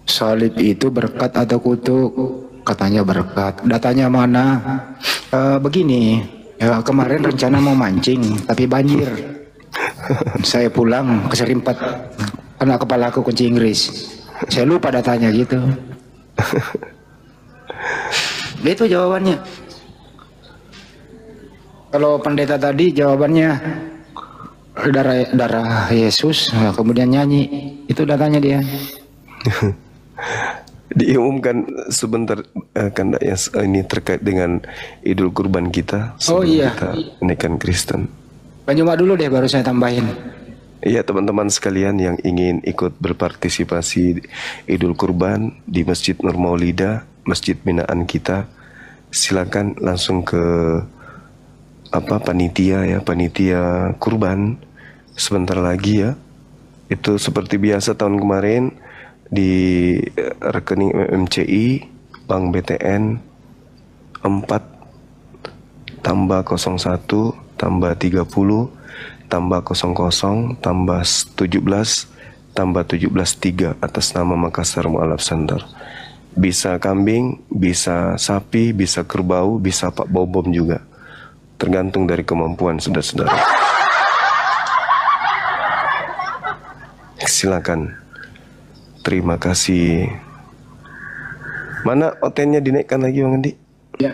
salib itu berkat atau kutuk? Katanya berkat. Datanya mana? Begini, ya, kemarin rencana mau mancing, tapi banjir. Saya pulang keserimpet, karena kepala aku kunci Inggris. Saya lupa datanya gitu. Itu jawabannya. Kalau pendeta tadi jawabannya darah Yesus, kemudian nyanyi, itu datanya dia. Diumumkan sebentar kan ya, ini terkait dengan Idul Kurban kita. Oh iya. Kita menaikkan Kristen. Cuma dulu deh baru saya tambahin. Iya teman-teman sekalian yang ingin ikut berpartisipasi Idul Kurban di Masjid Nur Maulida, masjid binaan kita, silakan langsung ke panitia kurban sebentar lagi ya. Itu seperti biasa tahun kemarin di rekening MCI Bank BTN 4 tambah 01 tambah 30 tambah 00 tambah 17 tambah 17 3 atas nama Makassar Mu'alaf Center. Bisa kambing, bisa sapi, bisa kerbau, bisa Pak Bobom juga. Tergantung dari kemampuan saudara-saudara. Silakan. Terima kasih. Mana OTN-nya dinaikkan lagi Bang Andi? Ya.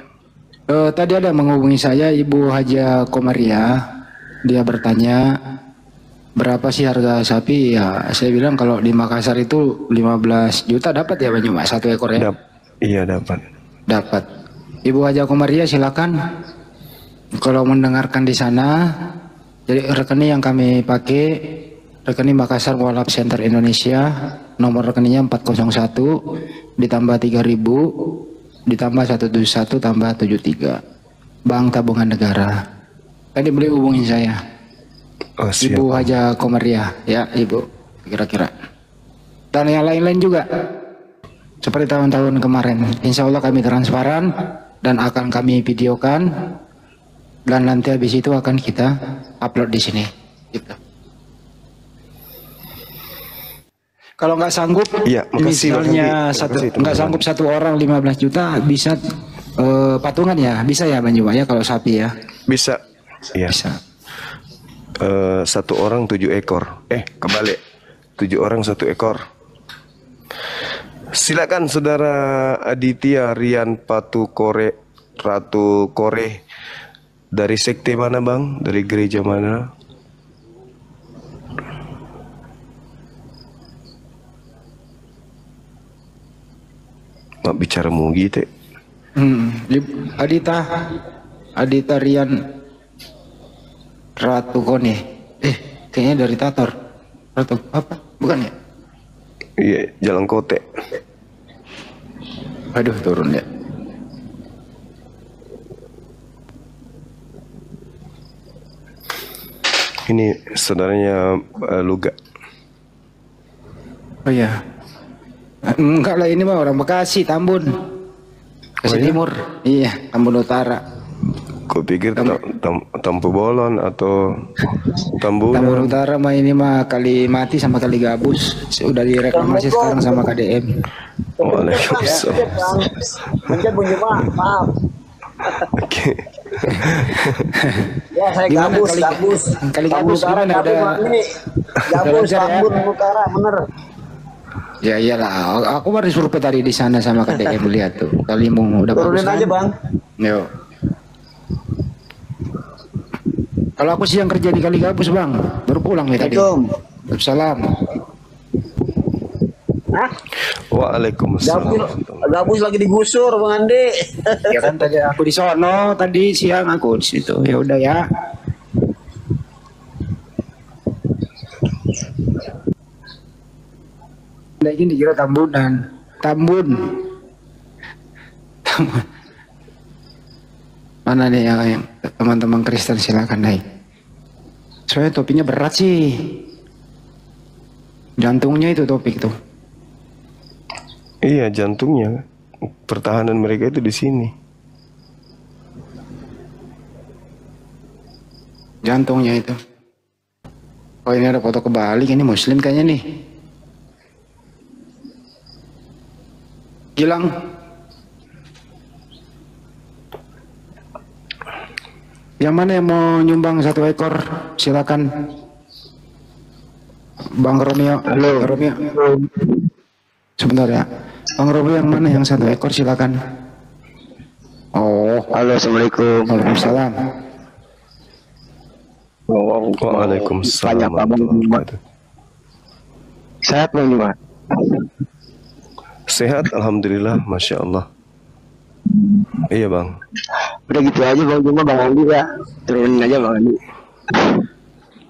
Tadi ada menghubungi saya Ibu Haja Komaria. Dia bertanya berapa sih harga sapi? Ya, saya bilang kalau di Makassar itu 15 juta dapat ya Bang, satu ekor ya? Iya dapat. Dapat. Ibu Haja Komaria silakan. Kalau mendengarkan di sana, jadi rekening yang kami pakai rekening Makassar Mu'alaf Center Indonesia, nomor rekeningnya 401 ditambah 3000 ditambah 171 tambah 73 Bank Tabungan Negara. Tadi beliau hubungin saya. Oh, siap. Ibu Haja Komaria ya Ibu kira-kira. Dan yang lain-lain juga seperti tahun-tahun kemarin. Insya Allah kami transparan dan akan kami videokan dan nanti habis itu akan kita upload di sini. Gitu. Kalau nggak sanggup, iya, misalnya nggak sanggup satu orang 15 juta bisa patungan ya, bisa ya Bang Juma ya kalau sapi ya. Bisa, iya. Bisa. 1 orang 7 ekor. Kebalik. 7 orang 1 ekor. Silakan saudara Aditya Rian Ratu Kore. Dari sekte mana bang? Dari gereja mana? Mak bicara mugi teh. Adita Rian Ratu Kone. Kayaknya dari Tator. Ratu apa? Bukan ya? Iya, Jalan Kote. Aduh, turun ya. Ini saudaranya Luga. Oh iya. Enggak lah, ini mah orang Bekasi, Tambun. Bekasi Timur. Iya, Tambun Utara. Kau pikir Tampu Bolon atau Tambun? Tambun Utara mah ini mah Kali Mati sama Kali Gabus. Sudah direklamasi sekarang sama KDM. Waalaikumsalam. Maaf. Oke. Ya, saya Gimana gabus. Kali Gabus gimana ada? Gabus, Tambun Utara, bener. Ya iyalah, aku baru survei tadi di sana sama KDM, lihat tuh. Kalimu udah bagus. Turunin aja, Bang. Yo. Kalau aku siang kerja di Kali Gabus, Bang. Baru pulang nih tadi. Waalaikumsalam. Waalaikumsalam. Gabus lagi digusur, Bang Andi. Ya kan tadi aku di sono, tadi siang aku di situ. Ya udah ya. Lagi dikira Tambunan. Tambun. Mana nih yang teman-teman Kristen, silakan naik. Soalnya topinya berat sih. Jantungnya itu topik tuh. Iya, jantungnya. Pertahanan mereka itu di sini. Jantungnya itu. Oh, ini ada foto kebalik, ini Muslim kayaknya nih. Gilang. Yang mana yang mau nyumbang 1 ekor? Silakan. Bang Romeo. Halo. Romeo. Sebentar ya. Bang Romeo yang mana yang 1 ekor? Silakan. Oh, halo, assalamualaikum. Waalaikumsalam. Waalaikumsalam. Sehat Bang Juma? Sehat, alhamdulillah, masya Allah. Iya bang. Udah gitu aja Bang Juma, Bang Andi ya. Turunin aja Bang Andi.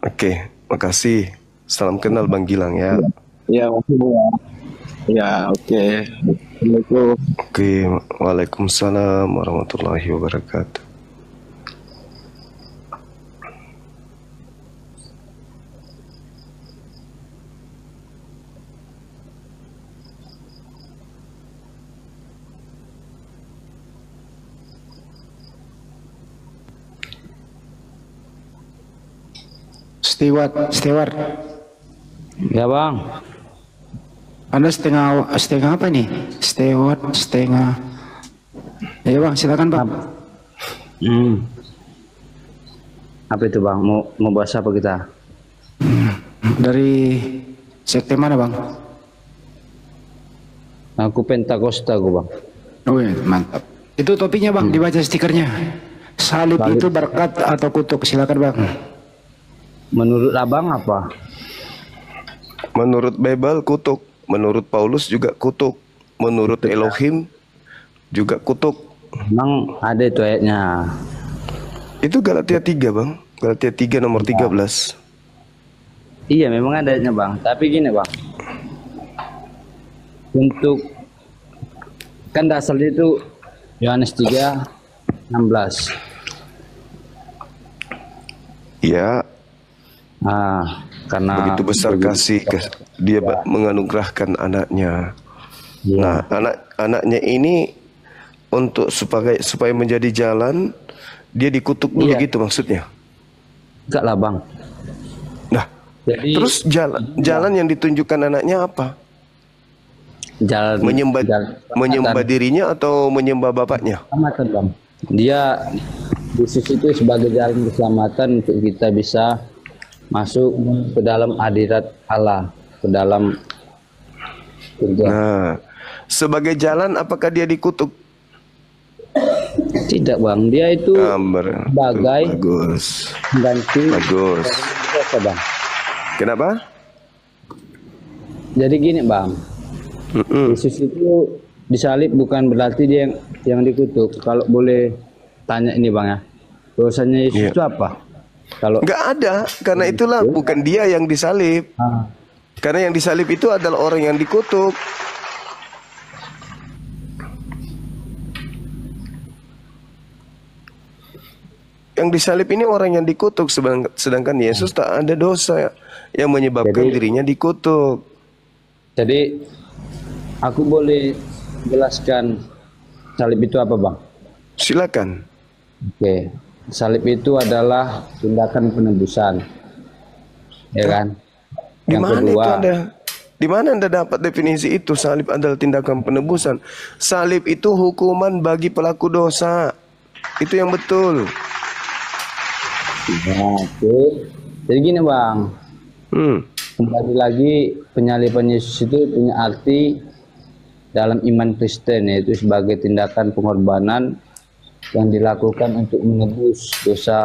Oke, makasih. Salam kenal Bang Gilang ya. Ya, ya, oke. Assalamualaikum. Oke, waalaikumsalam warahmatullahi wabarakatuh. Steward. Ya bang. Anda setengah apa nih? Steward, setengah. Ya bang, silakan bang. Apa itu bang? Mau bahas apa kita? Dari sekte mana bang? Aku Pentakosta bang. Oh iya, mantap. Itu topinya bang, dibaca stikernya. Salib itu berkat atau kutuk? Silakan bang. Menurut abang apa? Menurut Bible kutuk, menurut Paulus juga kutuk, menurut Elohim juga kutuk. Emang ada itu ayatnya? Itu Galatia 3 bang, Galatia 3 nomor 13. Iya memang ada ayatnya bang, tapi gini bang. Untuk kan dasarnya itu Yohanes 3:16. Ya. Karena begitu besar kasih dia menganugerahkan anaknya. Nah, anaknya ini untuk supaya menjadi jalan, dia dikutuk dulu gitu maksudnya. Enggak lah bang. Nah, jadi, terus jalan yang ditunjukkan anaknya apa? Jalan menyembah dirinya atau menyembah bapaknya? Keselamatan bang. Dia Yesus itu sebagai jalan keselamatan untuk kita bisa masuk ke dalam hadirat Allah, ke dalam surga. Nah, sebagai jalan apakah dia dikutuk? Tidak bang, dia itu sebagai bagus. ganti. Bagus. Apa bang? Kenapa? Jadi gini bang, Yesus itu disalib bukan berarti dia yang dikutuk. Kalau boleh tanya ini bang ya, dosanya Yesus itu apa? Kalau nggak ada, karena itulah bukan dia yang disalib. Karena yang disalib itu adalah orang yang dikutuk. Yang disalib ini orang yang dikutuk, sedangkan Yesus tak ada dosa yang menyebabkan dirinya dikutuk. Jadi aku boleh jelaskan salib itu apa bang? Silakan. Oke, salib itu adalah tindakan penebusan, ya kan? Di Yang mana kedua, itu ada? Di mana Anda dapat definisi itu? Salib adalah tindakan penebusan. Salib itu hukuman bagi pelaku dosa. Itu yang betul. ya, oke. Jadi gini bang, kembali lagi penyaliban Yesus itu punya arti dalam iman Kristen, yaitu sebagai tindakan pengorbanan yang dilakukan untuk menebus dosa.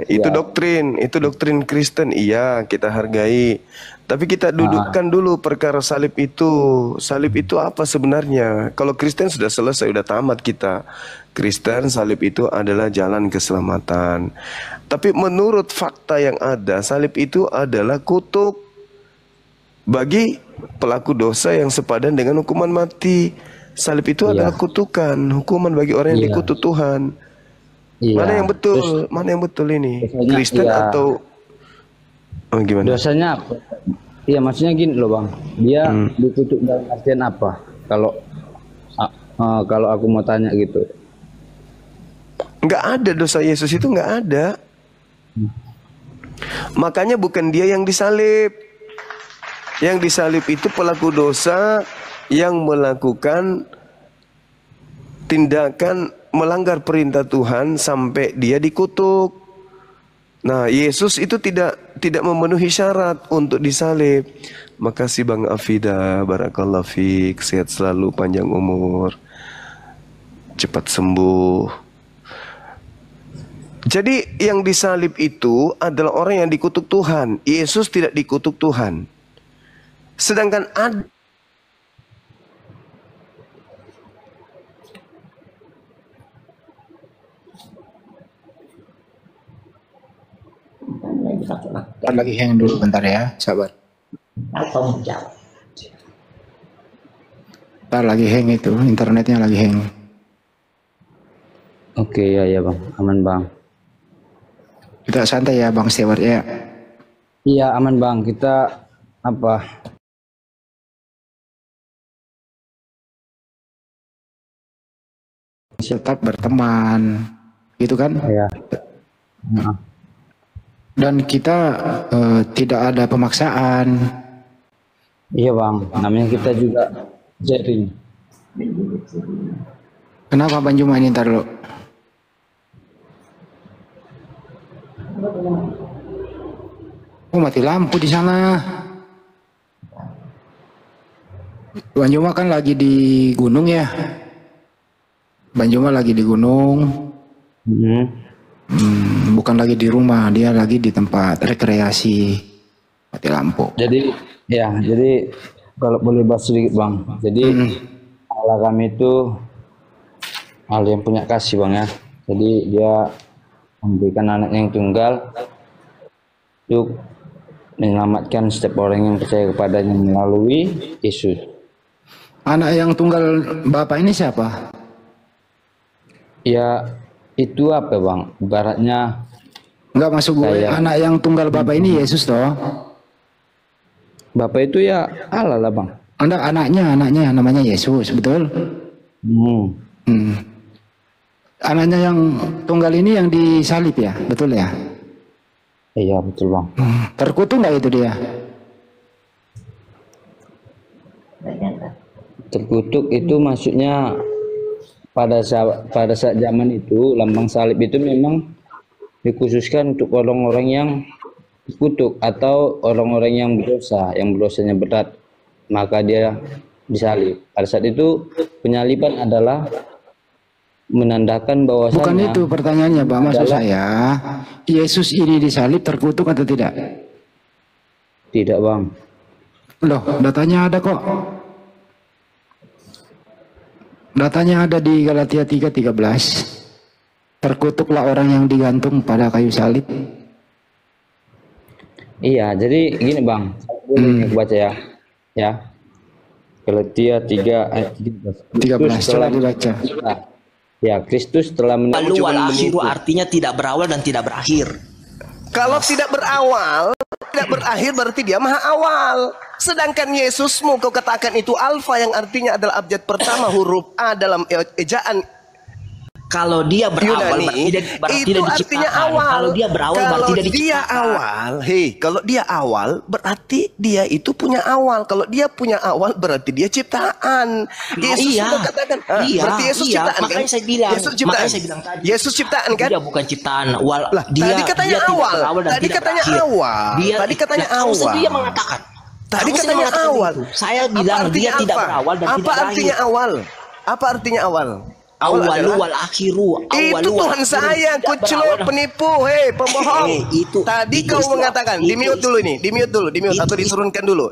Itu doktrin Kristen, iya kita hargai. Tapi kita dudukkan dulu perkara salib itu. Salib itu apa sebenarnya? Kalau Kristen sudah selesai, sudah tamat kita. Kristen, salib itu adalah jalan keselamatan. Tapi menurut fakta yang ada, salib itu adalah kutuk bagi pelaku dosa yang sepadan dengan hukuman mati. Salib itu adalah kutukan, hukuman bagi orang yang dikutuk Tuhan. Mana yang betul? Mana yang betul ini? Kristen atau gimana? Dosanya apa? Iya, maksudnya gini loh bang, dia dikutuk dalam artian apa? Kalau aku mau tanya gitu. Nggak ada dosa Yesus itu, nggak ada. Makanya bukan dia yang disalib. Yang disalib itu pelaku dosa yang melakukan tindakan melanggar perintah Tuhan sampai dia dikutuk. Nah, Yesus itu tidak memenuhi syarat untuk disalib. Makasih Bang Afida, barakallahu fiik, sehat selalu, panjang umur, cepat sembuh. Jadi yang disalib itu adalah orang yang dikutuk Tuhan. Yesus tidak dikutuk Tuhan. Sedangkan Bentar lagi hang dulu, bentar ya, sabar. Bentar lagi hang itu, internetnya lagi hang. Oke, ya bang, aman bang. Kita santai ya Bang Stewart ya. Iya aman bang, kita apa? Tetap berteman, gitu kan? Iya. Dan kita tidak ada pemaksaan. Iya bang, namanya kita juga sharing. Kenapa Bang Juma ini, ntar lo? Oh, mati lampu di sana. Bang Juma kan lagi di gunung ya. Bang Juma lagi di gunung. Bukan lagi di rumah, dia lagi di tempat rekreasi, mati lampu. Jadi kalau boleh bahas sedikit bang, jadi Allah kami itu Allah yang punya kasih bang ya. Jadi dia memberikan anak yang tunggal untuk menyelamatkan setiap orang yang percaya kepadanya melalui Yesus. Anak yang tunggal Bapak ini siapa? Ya itu apa bang? Ibaratnya enggak masuk gue. Anak yang tunggal Bapak ini Yesus toh. Bapak itu ya Allah lah bang. Anaknya namanya Yesus, betul? Anaknya yang tunggal ini yang disalib ya, betul ya? Iya betul bang. Terkutuk nggak itu dia? Terkutuk itu maksudnya pada saat zaman itu lambang salib itu memang dikhususkan untuk orang-orang yang kutuk atau orang-orang yang berdosa, yang berdosanya berat, maka dia disalib. Pada saat itu penyaliban adalah menandakan bahwasanya. Bukan itu pertanyaannya, Pak. Maksud saya, Yesus ini disalib terkutuk atau tidak? Tidak, Bang. Loh, datanya ada kok. Datanya ada di Galatia 3:13. Terkutuklah orang yang digantung pada kayu salib. Iya, jadi gini Bang, boleh baca ya. Ya. Galatia 3 ayat 13. Coba dibaca. Ya, Kristus telah Lalu wal akhiru artinya tidak berawal dan tidak berakhir. Kalau tidak berawal, tidak berakhir berarti dia maha awal. Sedangkan Yesusmu kau katakan itu alfa yang artinya adalah abjad pertama huruf A dalam ejaan. Kalau dia berawal berarti itu dia artinya diciptakan. awal. Kalau dia berawal berarti dia diciptakan. Kalau dia awal berarti dia itu punya awal. Kalau dia punya awal berarti dia ciptaan. Yesus sudah katakan. Berarti Yesus ciptaan kan? Makanya saya bilang. Yesus ciptaan. Makanya saya bilang tadi. Yesus ciptaan kan? Dia bukan ciptaan. Tadi katanya awal. Tadi katanya awal. Tadi katanya awal. Dia mengatakan. Tadi katanya awal. Saya bilang dia tidak berawal dan tidak berakhir. Apa artinya awal? Apa artinya awal? Awalu wal akhiru. Itu Tuhan saya, kucelok, penipu, pembohong. Itu tadi kau mengatakan, di mute dulu ini, di mute atau diturunkan dulu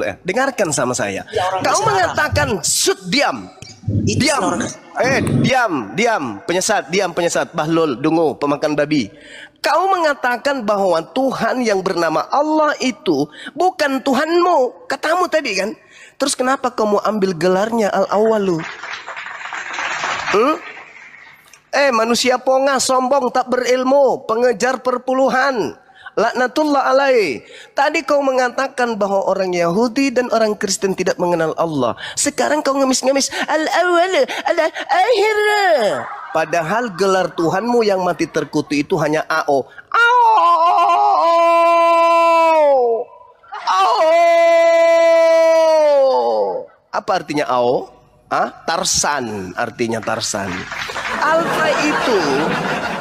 ya. Dengarkan sama saya. Kau mengatakan diam. Diam, penyesat, bahlul, dungu, pemakan babi. Kau mengatakan bahwa Tuhan yang bernama Allah itu bukan Tuhanmu, katamu tadi kan? Terus kenapa kamu ambil gelarnya Al-Awwalu? Manusia pongah, sombong, tak berilmu, pengejar perpuluhan, laknatullah alaih. Tadi kau mengatakan bahwa orang Yahudi dan orang Kristen tidak mengenal Allah. Sekarang kau ngemis-ngemis al-awwal, al-akhir. Padahal gelar Tuhanmu yang mati terkutuk itu hanya AO. Apa artinya AO? Tarsan, artinya Tarsan.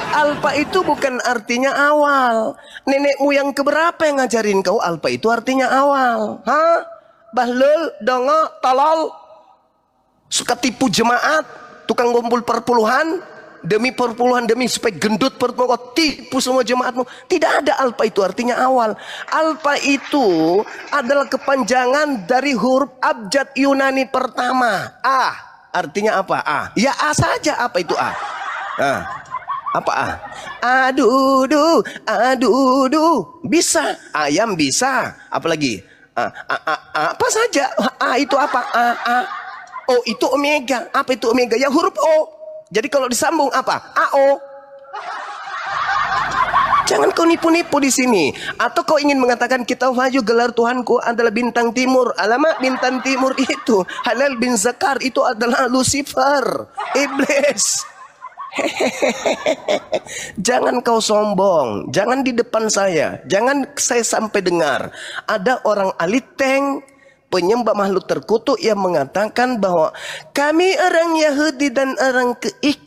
Alfa itu bukan artinya awal. Nenekmu yang keberapa yang ngajarin kau alfa itu artinya awal? Bahlul, dongo, tolol, suka tipu jemaat, tukang ngumpul perpuluhan, demi supaya gendut perpuluhan, tipu semua jemaatmu. Tidak ada alfa itu artinya awal. Alfa itu adalah kepanjangan dari huruf abjad Yunani pertama. A artinya apa? A. Ya A saja. Apa itu A? Apa A? Adudu, bisa. Ayam bisa. Apalagi? Apa saja? A itu apa? A. O itu omega. Apa itu omega? Ya huruf O. Jadi kalau disambung apa? AO. Jangan kau nipu-nipu di sini. Atau kau ingin mengatakan kita wahyu gelar Tuhanku adalah bintang timur. Alamak, bintang timur itu Halal bin Zakar itu adalah Lucifer, iblis. Jangan kau sombong. Jangan di depan saya. Jangan saya sampai dengar ada orang aliteng, penyembah makhluk terkutuk yang mengatakan bahwa kami orang Yahudi dan orang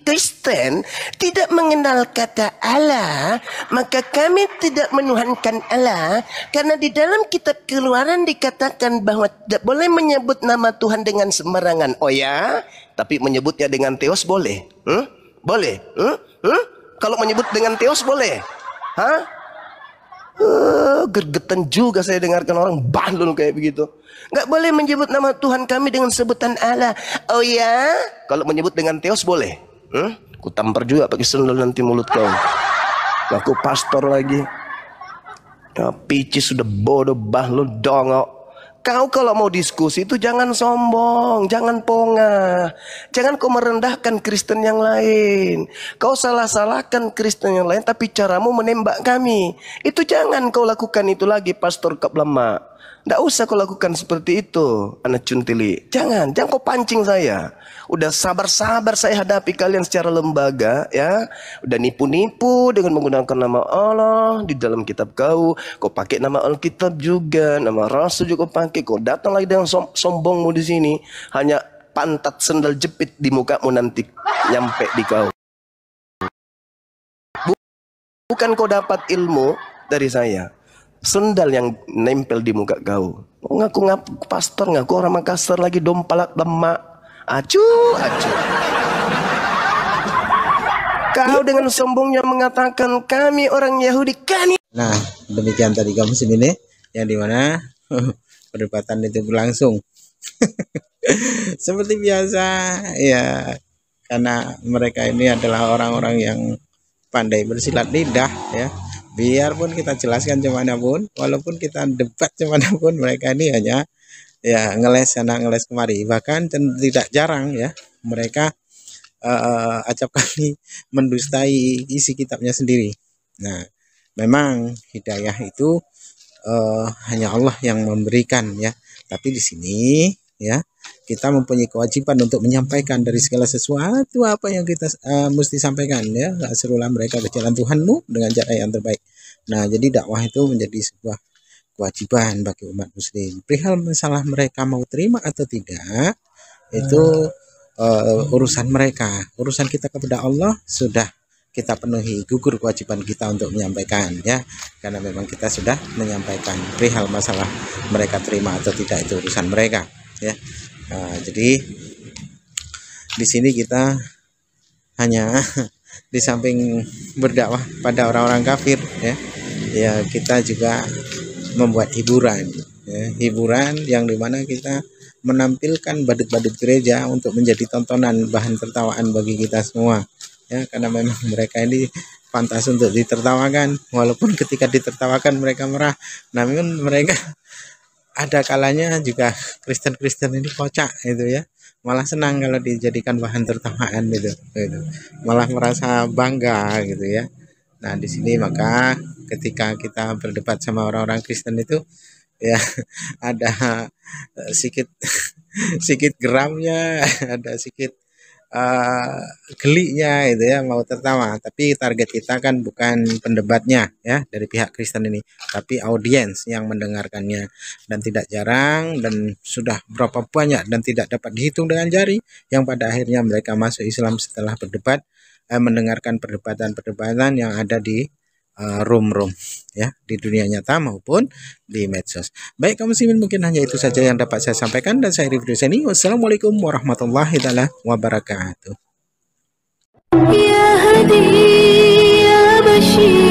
Kristen tidak mengenal kata Allah, maka kami tidak menuhankan Allah karena di dalam kitab Keluaran dikatakan bahwa tidak boleh menyebut nama Tuhan dengan sembarangan. Oh ya, tapi menyebutnya dengan teos boleh? Boleh? Kalau menyebut dengan teos boleh? Gergetan juga saya dengarkan orang bandul kayak begitu. Nggak boleh menyebut nama Tuhan kami dengan sebutan Allah. Oh ya? Kalau menyebut dengan teos boleh? Ku tampar juga pakai sendal nanti mulut kau. Aku pastor lagi. Pici sudah bodoh bahlul dongok. Kau kalau mau diskusi itu jangan sombong, jangan pongah. Jangan kau merendahkan Kristen yang lain. Kau salah-salahkan Kristen yang lain tapi caramu menembak kami. Itu jangan kau lakukan itu lagi, Pastor Kaplama. Tidak usah kau lakukan seperti itu, anak cuntili. Jangan kau pancing saya. Udah sabar-sabar saya hadapi kalian secara lembaga, ya. Udah nipu-nipu dengan menggunakan nama Allah di dalam kitab kau. Kau pakai nama Alkitab juga, nama Rasul juga kau pakai. Kau datang lagi dengan sombongmu di sini. Hanya pantat sendal jepit di mukamu nanti nyampe di kau. Bukan kau dapat ilmu dari saya. sendal yang nempel di muka kau. Ngaku pastor, ngaku orang Makassar lagi dompalak lemak. Acu. Kau dengan sombongnya mengatakan kami orang Yahudi, kami. Nah, demikian tadi kamu sini nih, yang dimana perdebatan itu berlangsung. Seperti biasa, ya, karena mereka ini adalah orang-orang yang pandai bersilat lidah, ya. Biarpun kita jelaskan pun, walaupun kita debat pun, mereka ini hanya ya ngeles sana ngeles kemari. Bahkan tidak jarang ya mereka acap kali mendustai isi kitabnya sendiri. Nah, memang hidayah itu hanya Allah yang memberikan ya. Tapi di sini ya kita mempunyai kewajiban untuk menyampaikan dari segala sesuatu apa yang kita mesti sampaikan ya. Serulah mereka ke jalan Tuhanmu dengan cara yang terbaik. Nah, jadi dakwah itu menjadi sebuah kewajiban bagi umat muslim. Perihal masalah mereka mau terima atau tidak itu urusan mereka. Urusan kita kepada Allah sudah kita penuhi, gugur kewajiban kita untuk menyampaikan ya, karena memang kita sudah menyampaikan. Perihal masalah mereka terima atau tidak itu urusan mereka ya. Jadi di sini kita hanya di samping berdakwah pada orang-orang kafir ya kita juga membuat hiburan ya, hiburan yang dimana kita menampilkan badut-badut gereja untuk menjadi tontonan, bahan tertawaan bagi kita semua ya, karena memang mereka ini pantas untuk ditertawakan, walaupun ketika ditertawakan mereka merah. Namun mereka ada kalanya juga Kristen-Kristen ini kocak itu ya, malah senang kalau dijadikan bahan tertawaan gitu. Malah merasa bangga gitu ya. Nah, di sini maka ketika kita berdebat sama orang-orang Kristen itu ya ada sedikit geramnya, ada sedikit geliknya itu ya, mau tertawa. Tapi target kita kan bukan pendebatnya ya dari pihak Kristen ini, tapi audiens yang mendengarkannya. Dan tidak jarang dan sudah berapa banyak dan tidak dapat dihitung dengan jari yang pada akhirnya mereka masuk Islam setelah berdebat, mendengarkan perdebatan-perdebatan yang ada di room ya, di dunia nyata maupun di medsos. Baik kaum muslimin, mungkin hanya itu saja yang dapat saya sampaikan dan saya review sini. Wassalamualaikum warahmatullahi wabarakatuh. Ya Hadi ya Bashir.